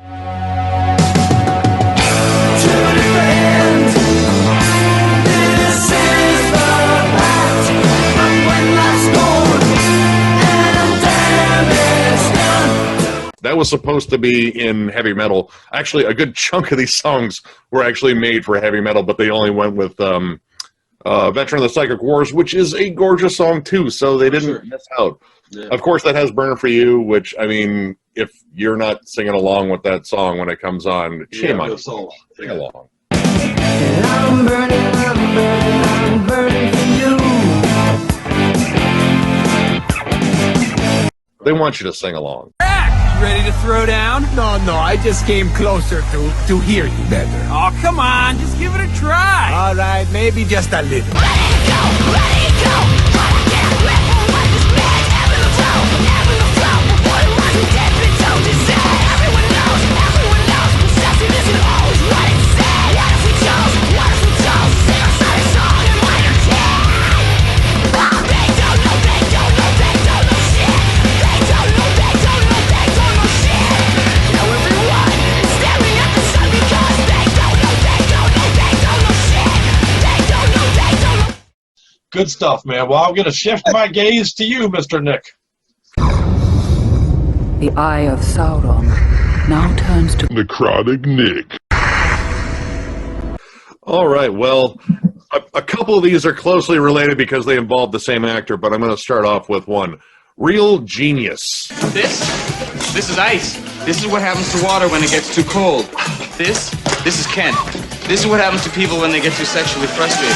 That was supposed to be in heavy metal. Actually, a good chunk of these songs were actually made for heavy metal, but they only went with Veteran of the Psychic Wars, which is a gorgeous song too, so they didn't miss out. Yeah. Of course, that has Burn For You, which, I mean, if you're not singing along with that song when it comes on, shame on you. Sing along. I'm burning for you. They want you to sing along. Ready to throw down? No, I just came closer to hear you better. Oh, come on, just give it a try. All right, maybe just a little. Good stuff, man. Well, I'm going to shift my gaze to you, Mr. Nick. The Eye of Sauron now turns to Necrotic Nick. All right, well, a couple of these are closely related because they involve the same actor, but I'm going to start off with one. Real Genius. This is ice. This is what happens to water when it gets too cold. This is Ken. This is what happens to people when they get too sexually frustrated.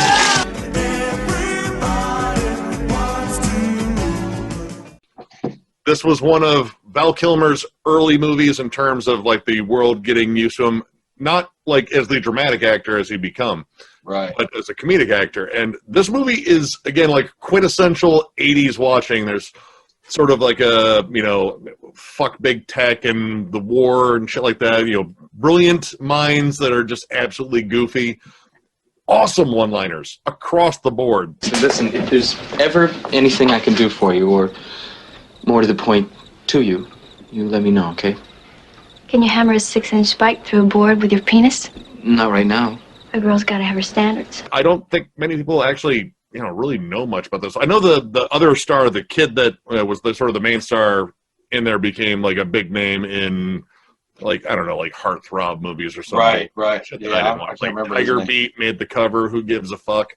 This was one of Val Kilmer's early movies in terms of like the world getting used to him, not like as the dramatic actor as he become, right, but as a comedic actor. And this movie is, again, like quintessential 80s watching. There's sort of like a, you know, fuck big tech and the war and shit like that, you know, brilliant minds that are just absolutely goofy. Awesome one-liners across the board. So listen, if there's ever anything I can do for you, or more to the point, to you, you let me know, okay? Can you hammer a 6-inch spike through a board with your penis? Not right now. A girl's got to have her standards. I don't think many people actually, you know, really know much about this. I know the other star, the kid that was the sort of the main star in there, became like a big name in, like, I don't know, like heartthrob movies or something. Right. Shit Yeah, that I didn't watch. can't Like remember his Tiger name. Beat made the cover. Who gives a fuck?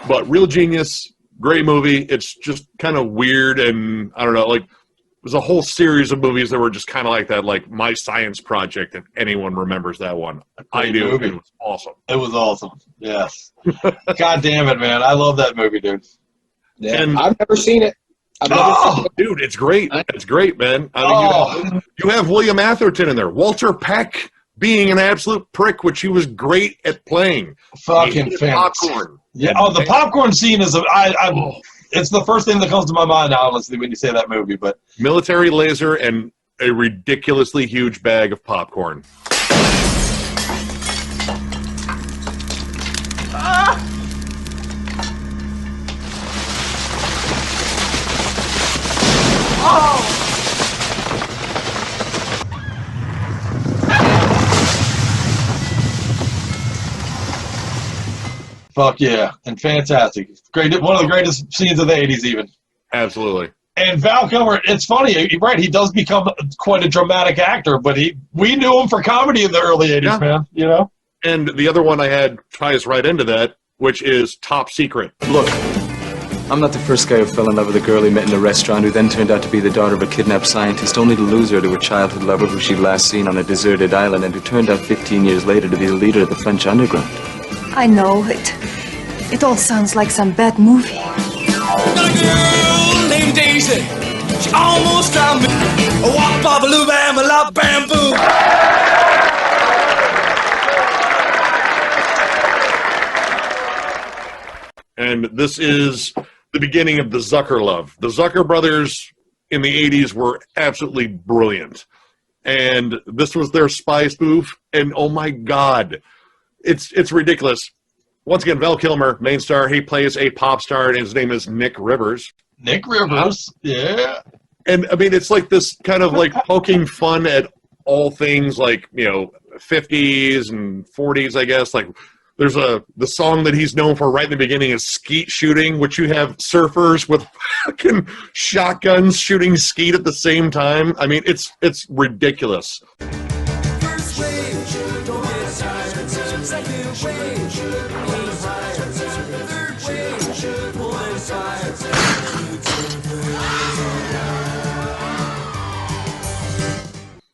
But Real Genius, great movie. It's just kind of weird, and I don't know, like, there's a whole series of movies that were just kind of like that, like My Science Project, if anyone remembers that one. I do. Movie. It was awesome. It was awesome. Yes. God damn it, man. I love that movie, dude. Yeah, and I've never seen it. Dude, it's great. It's great, man. I mean, you have 𝖕𝖓𝖋𝖊𝖗 in there. Walter Peck being an absolute prick, which he was great at playing. Fucking fantastic. Popcorn. Yeah. Oh, the popcorn scene is it's the first thing that comes to my mind, honestly, when you say that movie. But military laser and a ridiculously huge bag of popcorn. fuck yeah, and fantastic. Great, one of the greatest scenes of the 80s even. Absolutely. And Val Kilmer, it's funny, right? He does become quite a dramatic actor, but we knew him for comedy in the early 80s, man, you know? And the other one I had ties right into that, which is Top Secret. Look, I'm not the first guy who fell in love with a girl he met in a restaurant who then turned out to be the daughter of a kidnapped scientist, only to lose her to her childhood lover who she'd last seen on a deserted island and who turned out 15 years later to be the leader of the French underground. I know it. It all sounds like some bad movie. Got a girl named Daisy. She almost found me. A wop bop a loo bam a lop bamboo. And this is the beginning of the Zucker love. The Zucker brothers in the 80s were absolutely brilliant. And this was their spy spoof. And oh my God, it's ridiculous. Once again, Val Kilmer, main star, he plays a pop star, and his name is Nick Rivers. Nick Rivers, yeah. And I mean, it's like this kind of like poking fun at all things like, you know, 50s and 40s, I guess. Like, there's the song that he's known for right in the beginning is Skeet Shooting, which you have surfers with fucking shotguns shooting skeet at the same time. I mean, it's ridiculous.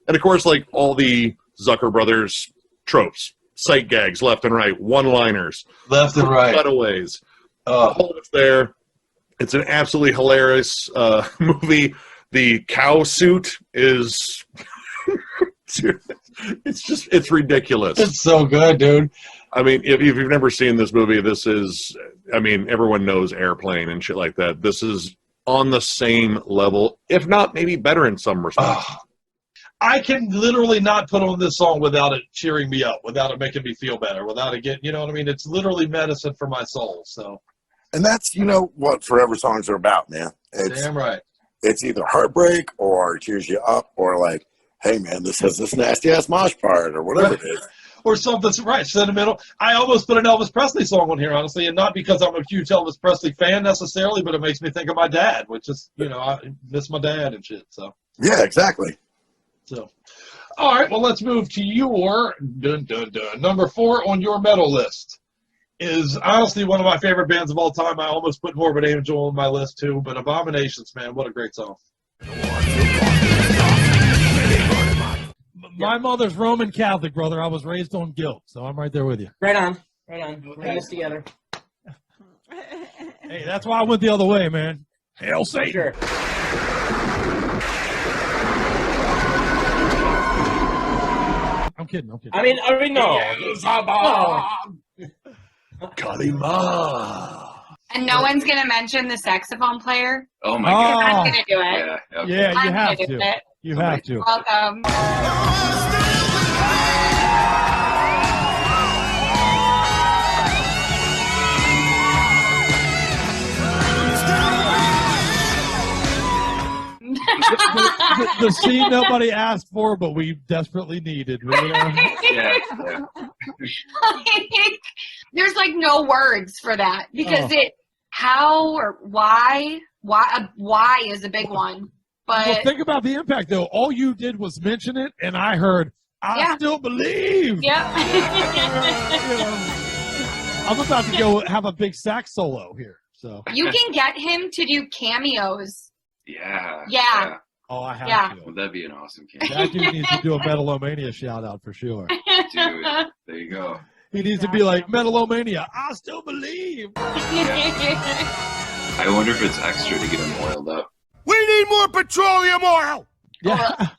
And of course, like all the Zucker brothers tropes, sight gags left and right, one-liners, left and right, cutaways, all of it's there. It's an absolutely hilarious movie. The cow suit is, it's ridiculous. It's so good, dude. I mean, if you've never seen this movie, this is, I mean, everyone knows Airplane and shit like that. This is on the same level, if not maybe better in some respects. I can literally not put on this song without it cheering me up, without it making me feel better, without it getting, you know what I mean? It's literally medicine for my soul, so. And that's, you know, what Forever songs are about, man. It's, damn right. It's either heartbreak or cheers you up or like, hey, man, this has this nasty-ass mosh part or whatever it is. Or something, right, sentimental. I almost put an Elvis Presley song on here, honestly, and not because I'm a huge Elvis Presley fan necessarily, but it makes me think of my dad, which is, you know, I miss my dad and shit, so. Yeah, exactly. So, all right, well, let's move to your number 4 on your metal list. Is honestly one of my favorite bands of all time. I almost put Morbid Angel on my list too, but Abominations, man, what a great song. My mother's Roman Catholic, brother. I was raised on guilt, so I'm right there with you. Right on. Right on. We're in this together. Hey, that's why I went the other way, man. Hail Satan. Sure. I'm kidding. I'm kidding. I mean, no. Kalima. And no one's going to mention the saxophone player? Oh my God. I'm going to do it. Yeah, okay. Yeah, you I'm have gonna do to. it. You have to. Welcome. The scene nobody asked for, but we desperately needed. Yeah. There's like no words for that because how or why is a big one. But well, think about the impact, though. All you did was mention it, and I heard, I still believe. Yeah. I'm about to go have a big sax solo here. So you can get him to do cameos. Yeah. Oh, I have to. Well, that'd be an awesome cameo. That dude needs to do a Metal-O-Mania shout out for sure. Dude, there you go. He needs to be like, Metal-O-Mania, I still believe. I wonder if it's extra to get him oiled up. We need more petroleum oil. Yeah.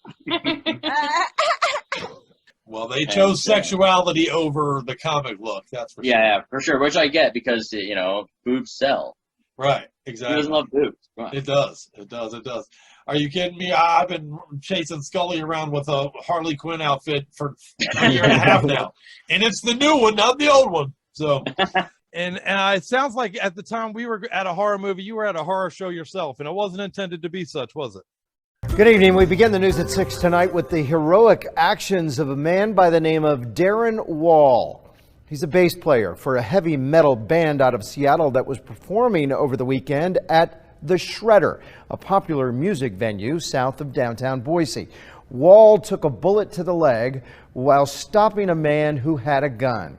Well, they chose sexuality over the comic look. That's for sure. Yeah, for sure. Which I get because boobs sell. Right. Exactly. Who doesn't love boobs? It does. It does. It does. Are you kidding me? I've been chasing Scully around with a Harley Quinn outfit for a year and a half now, and it's the new one, not the old one. So. And it sounds like at the time we were at a horror movie, you were at a horror show yourself, and it wasn't intended to be such, was it? Good evening. We begin the news at 6 tonight with the heroic actions of a man by the name of Darren Wall. He's a bass player for a heavy metal band out of Seattle that was performing over the weekend at the Shredder, a popular music venue south of downtown Boise. Wall took a bullet to the leg while stopping a man who had a gun.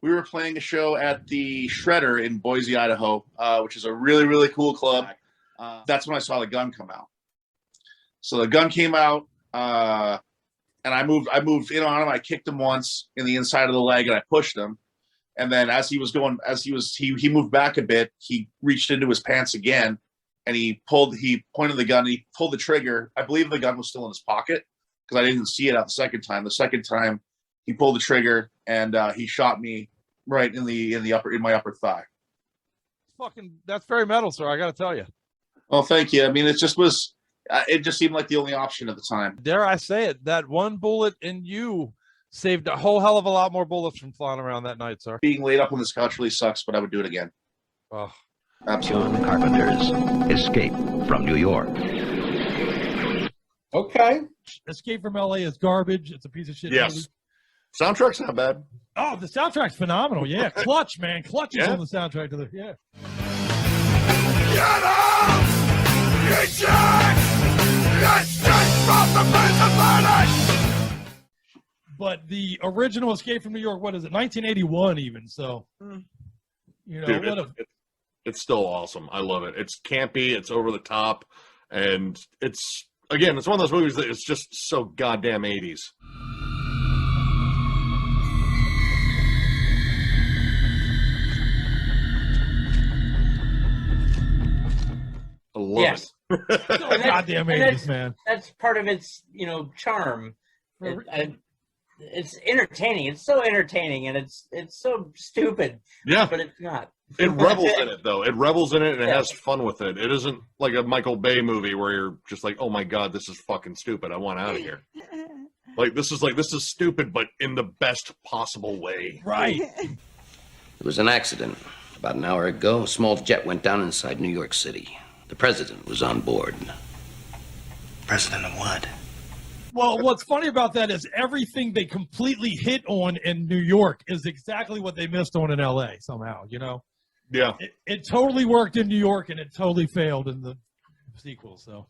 We were playing a show at the Shredder in Boise, Idaho, which is a really, really cool club. That's when I saw the gun come out. So the gun came out, and I moved in on him. I kicked him once in the inside of the leg, and I pushed him. And then as he he moved back a bit. He reached into his pants again, and he pointed the gun. And he pulled the trigger. I believe the gun was still in his pocket because I didn't see it out the second time. The second time, he pulled the trigger and he shot me right in my upper thigh. That's very metal, sir. I got to tell you. Well, thank you. I mean, it just seemed like the only option at the time. Dare I say it? That one bullet in you saved a whole hell of a lot more bullets from flying around that night, sir. Being laid up on this couch really sucks, but I would do it again. Oh, absolutely. John Carpenter's Escape from New York. Okay. Escape from LA is garbage. It's a piece of shit. Yes. Movie. Soundtrack's not bad. Oh, the soundtrack's phenomenal. Yeah. Clutch, man. Clutch is on the soundtrack to the Get up! Eject! Escape from the prison. But the original Escape from New York, what is it? 1981 even. So, Dude, it's still awesome. I love it. It's campy. It's over the top. And it's one of those movies that is just so goddamn 80s. I love it. Goddamn 80s, man. That's part of its, charm. It's entertaining. It's so entertaining, and it's so stupid. Yeah, but it's not. It revels in it, though. It revels in it, and it has fun with it. It isn't like a Michael Bay movie where you're just like, "Oh my god, this is fucking stupid. I want out of here." This is stupid, but in the best possible way. Right. It was an accident. About an hour ago, a small jet went down inside New York City. The president was on board. President of what? Well, what's funny about that is everything they completely hit on in New York is exactly what they missed on in LA somehow, Yeah. It totally worked in New York, and it totally failed in the sequel, so.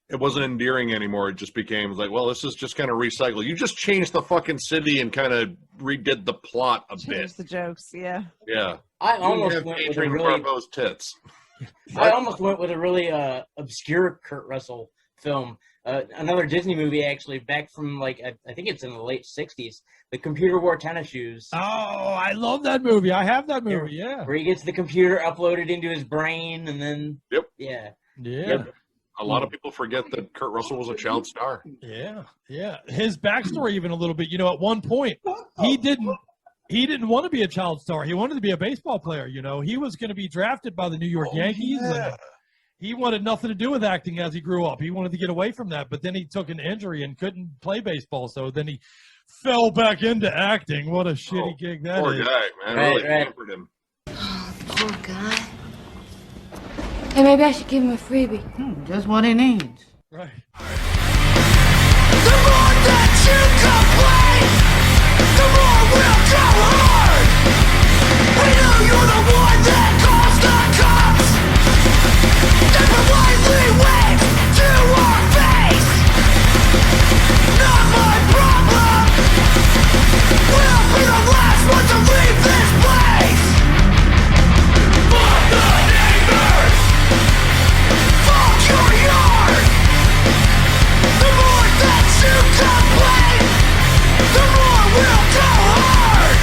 It wasn't endearing anymore. It just became like, well, this is just kind of recycled. You just changed the fucking city and kind of redid the plot a bit. Changed the jokes, yeah. Yeah. I almost went with a really tits. I almost went with a really obscure Kurt Russell film. Another Disney movie, actually, back from like I think it's in the late '60s. The Computer Wore Tennis Shoes. Oh, I love that movie. I have that movie. Yeah. Where he gets the computer uploaded into his brain, and then yeah. A lot of people forget that Kurt Russell was a child star. Yeah. His backstory, even a little bit. You know, at one point, he didn't want to be a child star. He wanted to be a baseball player. You know, he was going to be drafted by the New York Yankees. Yeah. And he wanted nothing to do with acting as he grew up. He wanted to get away from that, but then he took an injury and couldn't play baseball. So then he fell back into acting. What a shitty gig that Poor is. guy, man. Really pampered him. Poor guy. Hey, maybe I should give him a freebie. Just what he needs. Right. The more that you complain, the more we'll go hard. We know you're the one that calls the cops. They politely wave to our face. Not my problem. We'll be the last one to leave this place. Fuck the neighbors. Fuck your yard. The more that you complain, the more we'll go hard.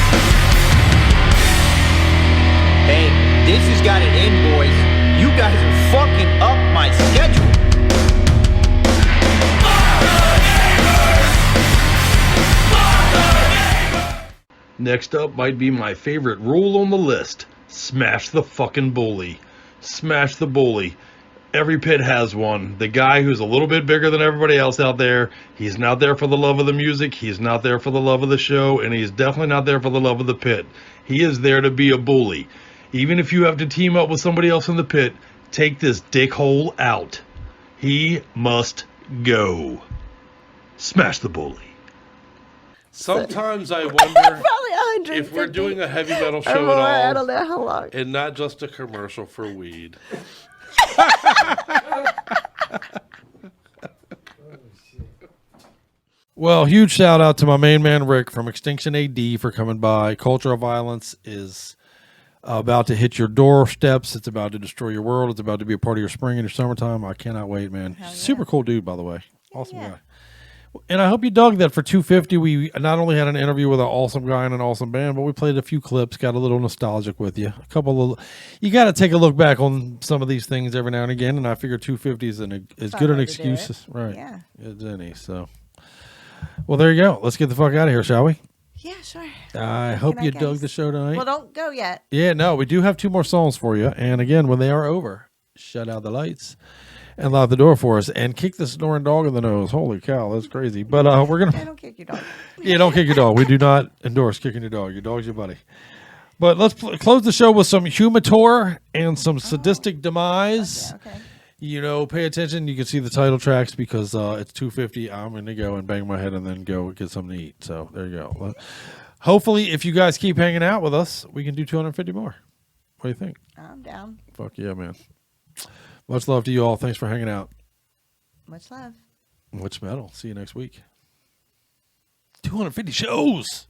Hey, this has got it in, boys. You guys are fucking up my schedule. Next up might be my favorite rule on the list. Smash the fucking bully. Smash the bully. Every pit has one. The guy who's a little bit bigger than everybody else out there. He's not there for the love of the music. He's not there for the love of the show. And he's definitely not there for the love of the pit. He is there to be a bully. Even if you have to team up with somebody else in the pit, take this dickhole out. He must go. Smash the bully. Sometimes I wonder if we're doing a heavy metal show more, at all, I don't know how long. and not just a commercial for weed. Well, huge shout out to my main man Rick from Extinction AD for coming by. Culture of Violence is about to hit your doorsteps. It's about to destroy your world. It's about to be a part of your spring and your summertime. I cannot wait, man. Super cool dude, by the way. Awesome guy. And I hope you dug that for 250. We not only had an interview with an awesome guy and an awesome band, but we played a few clips, got a little nostalgic with you. A couple of, you got to take a look back on some of these things every now and again. And I figure 250 is as good an excuse as, right, as any. So, well, there you go. Let's get the fuck out of here, shall we? Yeah, sure. I hope you dug the show tonight. Well, don't go yet. Yeah, no, we do have 2 more songs for you. And again, when they are over, shut out the lights and lock the door for us and kick the snoring dog in the nose. Holy cow, that's crazy. But we're going to... Don't kick your dog. Yeah, don't kick your dog. We do not endorse kicking your dog. Your dog's your buddy. But let's close the show with some 𝖕𝖗𝖏𝑚𝑒TOR and some Sadistic Demise. Okay. You know, pay attention. You can see the title tracks because it's 250. I'm going to go and bang my head and then go get something to eat. So there you go. Hopefully, if you guys keep hanging out with us, we can do 250 more. What do you think? I'm down. Fuck yeah, man. Much love to you all. Thanks for hanging out. Much love. Much metal. See you next week. 250 shows.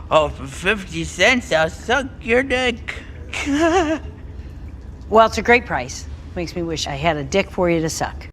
Oh, for 50 cents, I'll suck your dick. Well, it's a great price. Makes me wish I had a dick for you to suck.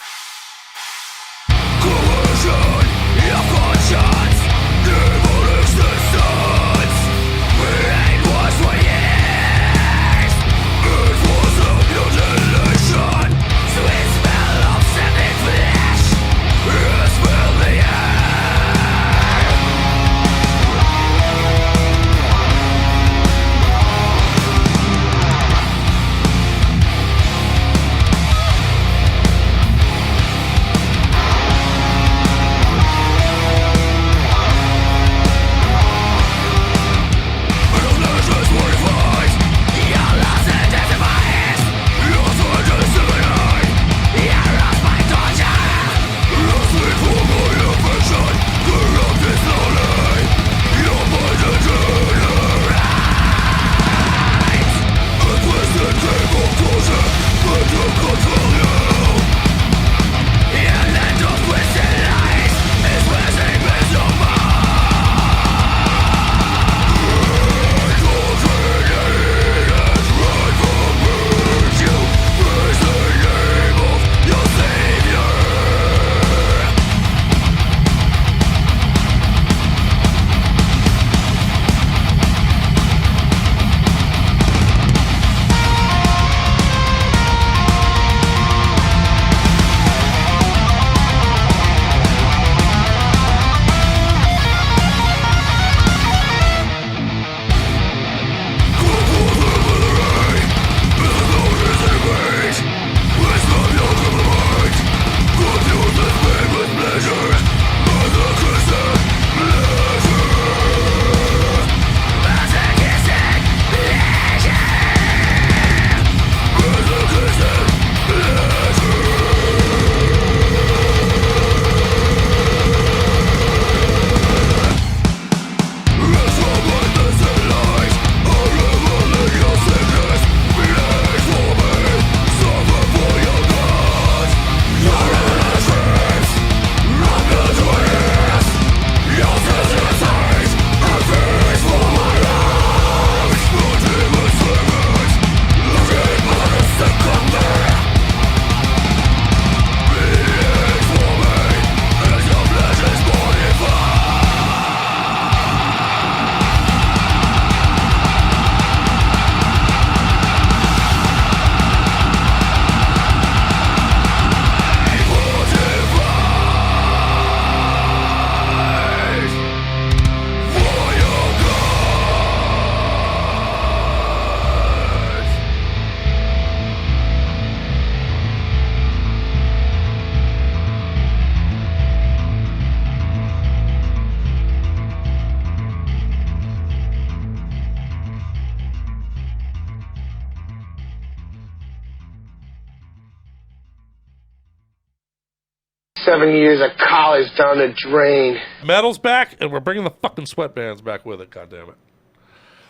7 years of college down the drain. Metal's back, and we're bringing the fucking sweatbands back with it. God damn it.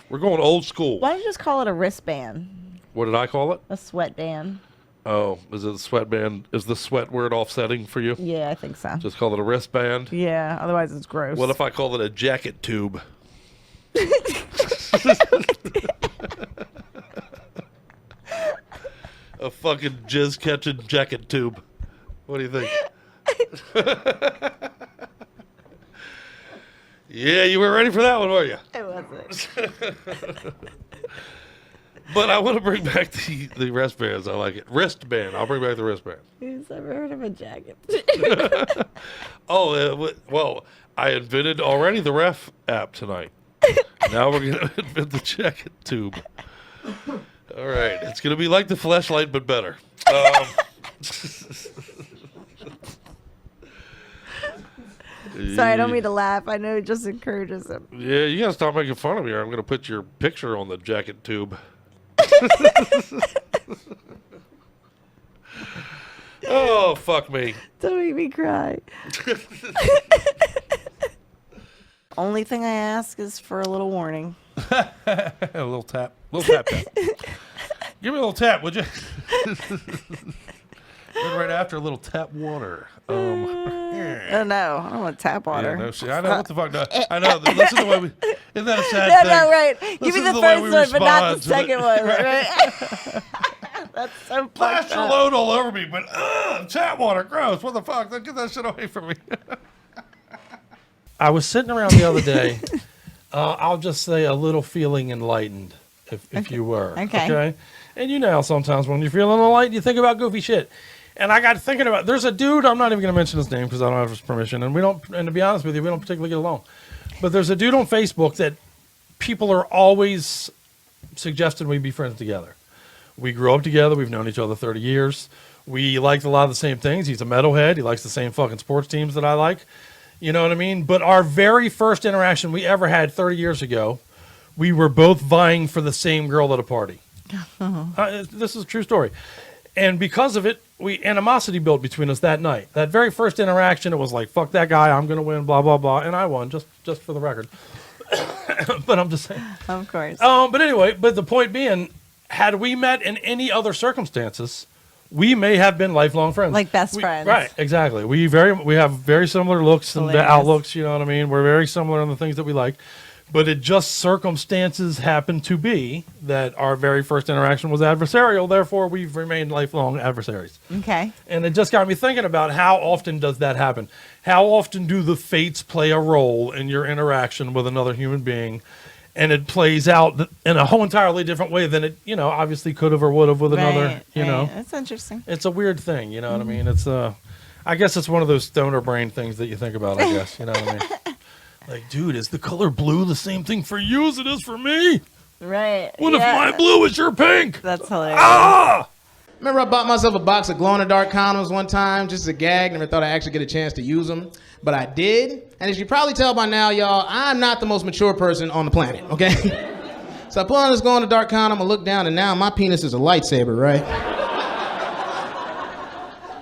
We're going old school. Why don't you just call it a wristband? What did I call it? A sweatband. Oh, is it a sweatband? Is the sweat word offsetting for you? Yeah, I think so. Just call it a wristband? Yeah, otherwise it's gross. What if I call it a jacket tube? A fucking jizz catching jacket tube. What do you think? Yeah, you were ready for that one, were you? I wasn't. But I want to bring back the wristbands. I like it. Wristband. I'll bring back the wristband. Who's ever heard of a jacket? Well, I invented already the ref app tonight. Now we're going to invent the jacket tube. All right. It's going to be like the fleshlight, but better. Sorry, I don't mean to laugh. I know it just encourages him. Yeah, you got to stop making fun of me or I'm going to put your picture on the jacket tube. Oh, fuck me. Don't make me cry. Only thing I ask is for a little warning. A little tap. Little tap tap. Give me a little tap, would you? Then right after a little tap water. Oh no, I don't want tap water. Yeah, no shit. I know what the fuck. No, I know. Listen to the way we. Isn't that a sad thing? No, right. Give me the first one, but not the second one. Right? That's so fucked Flash your up. load all over me, but tap water, gross. What the fuck? Get that shit away from me. I was sitting around the other day. I'll just say a little feeling enlightened, if you were. Okay. And you know, sometimes when you're feeling enlightened, you think about goofy shit. And I got thinking about, there's a dude, I'm not even going to mention his name because I don't have his permission. And to be honest with you, we don't particularly get along. But there's a dude on Facebook that people are always suggesting we be friends together. We grew up together. We've known each other 30 years. We liked a lot of the same things. He's a metalhead. He likes the same fucking sports teams that I like. You know what I mean? But our very first interaction we ever had 30 years ago, we were both vying for the same girl at a party. This is a true story. And because of it, animosity built between us that night. That very first interaction, it was like, fuck that guy, I'm going to win, blah, blah, blah. And I won, just for the record. But I'm just saying. Of course. But anyway, but the point being, had we met in any other circumstances, we may have been lifelong friends. Like best friends. Right, exactly. We have very similar looks and outlooks, you know what I mean? We're very similar in the things that we like. But it just circumstances happened to be that our very first interaction was adversarial. Therefore, we've remained lifelong adversaries. Okay. And it just got me thinking about how often does that happen? How often do the fates play a role in your interaction with another human being? And it plays out in a whole entirely different way than it, obviously could have or would have with another, know. That's interesting. It's a weird thing, you know what I mean? It's I guess it's one of those stoner brain things that you think about, I guess, you know what I mean? Like, dude, is the color blue the same thing for you as it is for me? Right. What if my blue is your pink? That's hilarious. Ah! Remember I bought myself a box of glow-in-the-dark condoms one time, just as a gag. Never thought I'd actually get a chance to use them, but I did. And as you probably tell by now, y'all, I'm not the most mature person on the planet, okay? So I put on this glow-in-the-dark condom, I look down, and now my penis is a lightsaber, right?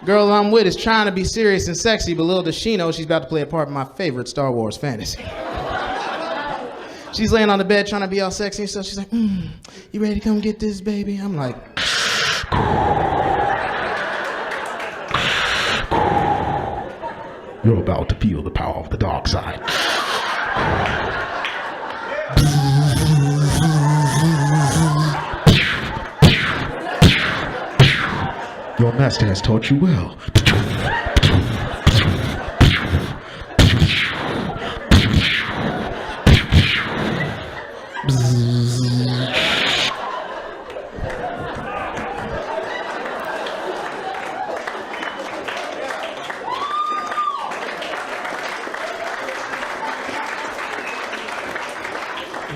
Girl I'm with is trying to be serious and sexy, but little does she know she's about to play a part in my favorite Star Wars fantasy. She's laying on the bed trying to be all sexy and stuff. She's like, you ready to come get this, baby? I'm like, You're about to feel the power of the dark side. Your master has taught you well.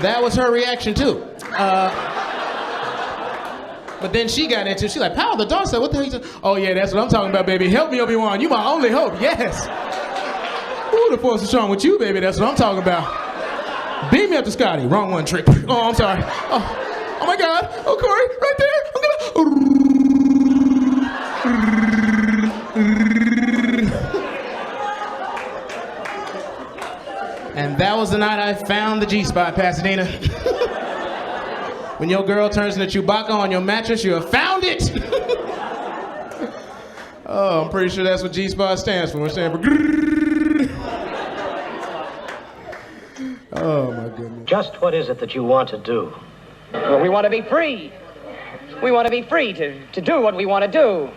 that was her reaction too. But then she got into it. She's like, power of the dark side, what the hell you saying? Oh yeah, that's what I'm talking about, baby. Help me, Obi-Wan. You my only hope, yes. Ooh, the force is strong with you, baby. That's what I'm talking about. Beam me up to Scotty. Wrong one, trick. Oh, I'm sorry. Oh my God. Oh, Corey, right there. I'm gonna... That was the night I found the G-spot, Pasadena. When your girl turns into Chewbacca on your mattress, you have found it. Oh, I'm pretty sure that's what G-spot stands for. It stands for grrrr. Oh my goodness. Just what is it that you want to do? Well, we want to be free. We want to be free to do what we want to do.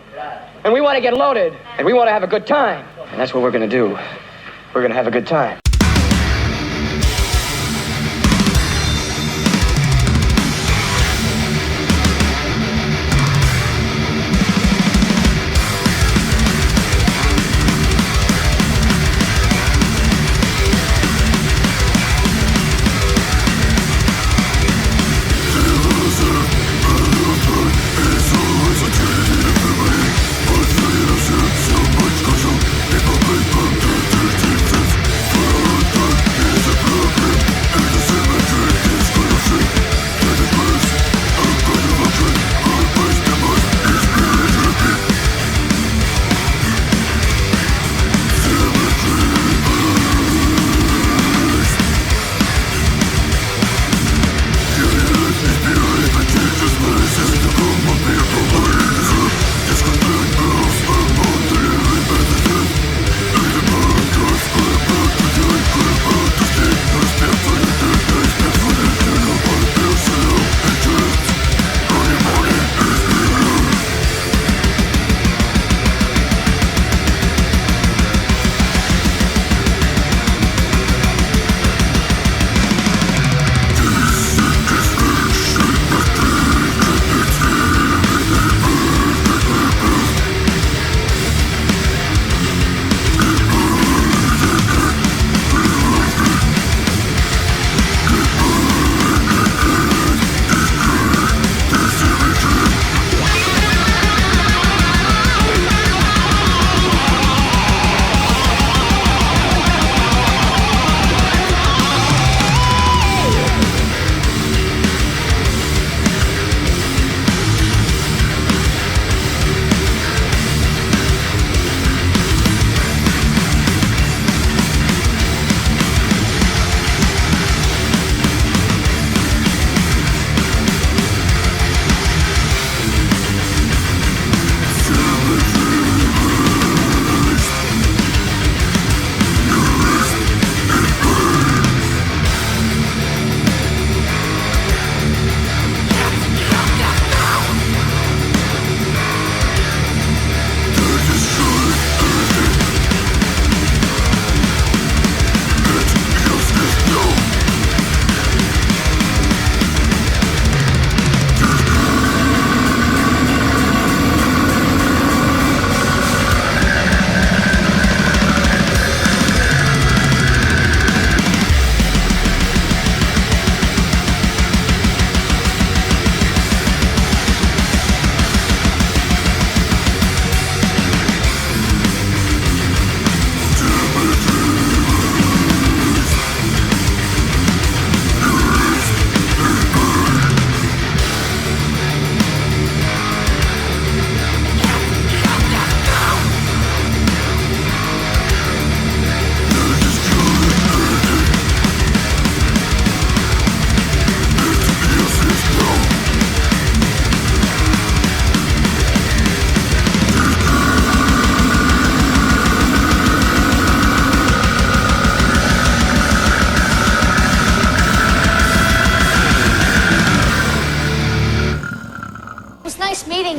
And we want to get loaded. And we want to have a good time. And that's what we're going to do. We're going to have a good time.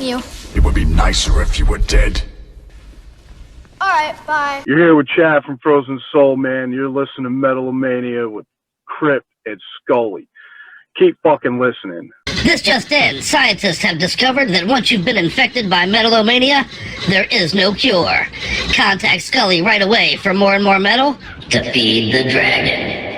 you. It would be nicer if you were dead. All right, bye. You're here with Chad from Frozen Soul, man. You're listening to Metal-O-Mania with Crypt and Scully. Keep fucking listening. This just in. Scientists have discovered that once you've been infected by Metal-O-Mania, there is no cure. Contact Scully right away for more and more metal to feed the dragon.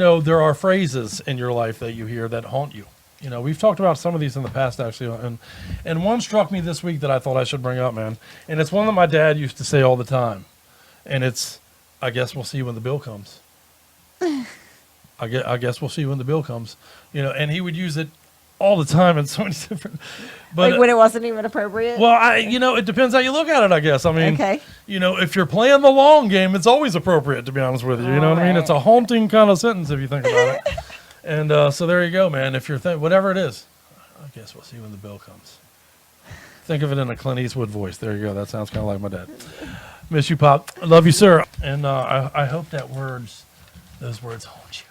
know, there are phrases in your life that you hear that haunt you. You know, we've talked about some of these in the past, actually, and one struck me this week that I thought I should bring up, man. And it's one that my dad used to say all the time, and it's, "I guess we'll see when the bill comes." I guess we'll see when the bill comes. You know, and he would use it all the time in so many different. But like when it wasn't even appropriate. well, you know, it depends how you look at it, I guess. I mean, Okay. you know, if you're playing the long game, it's always appropriate, to be honest with you. You know what I mean? It's a haunting kind of sentence if you think about it. And so there you go, man. If you're whatever it is, I guess we'll see when the bill comes. Think of it in a Clint Eastwood voice. There you go. That sounds kind of like my dad. Miss you, Pop. I love you, sir. And I hope that those words haunt you.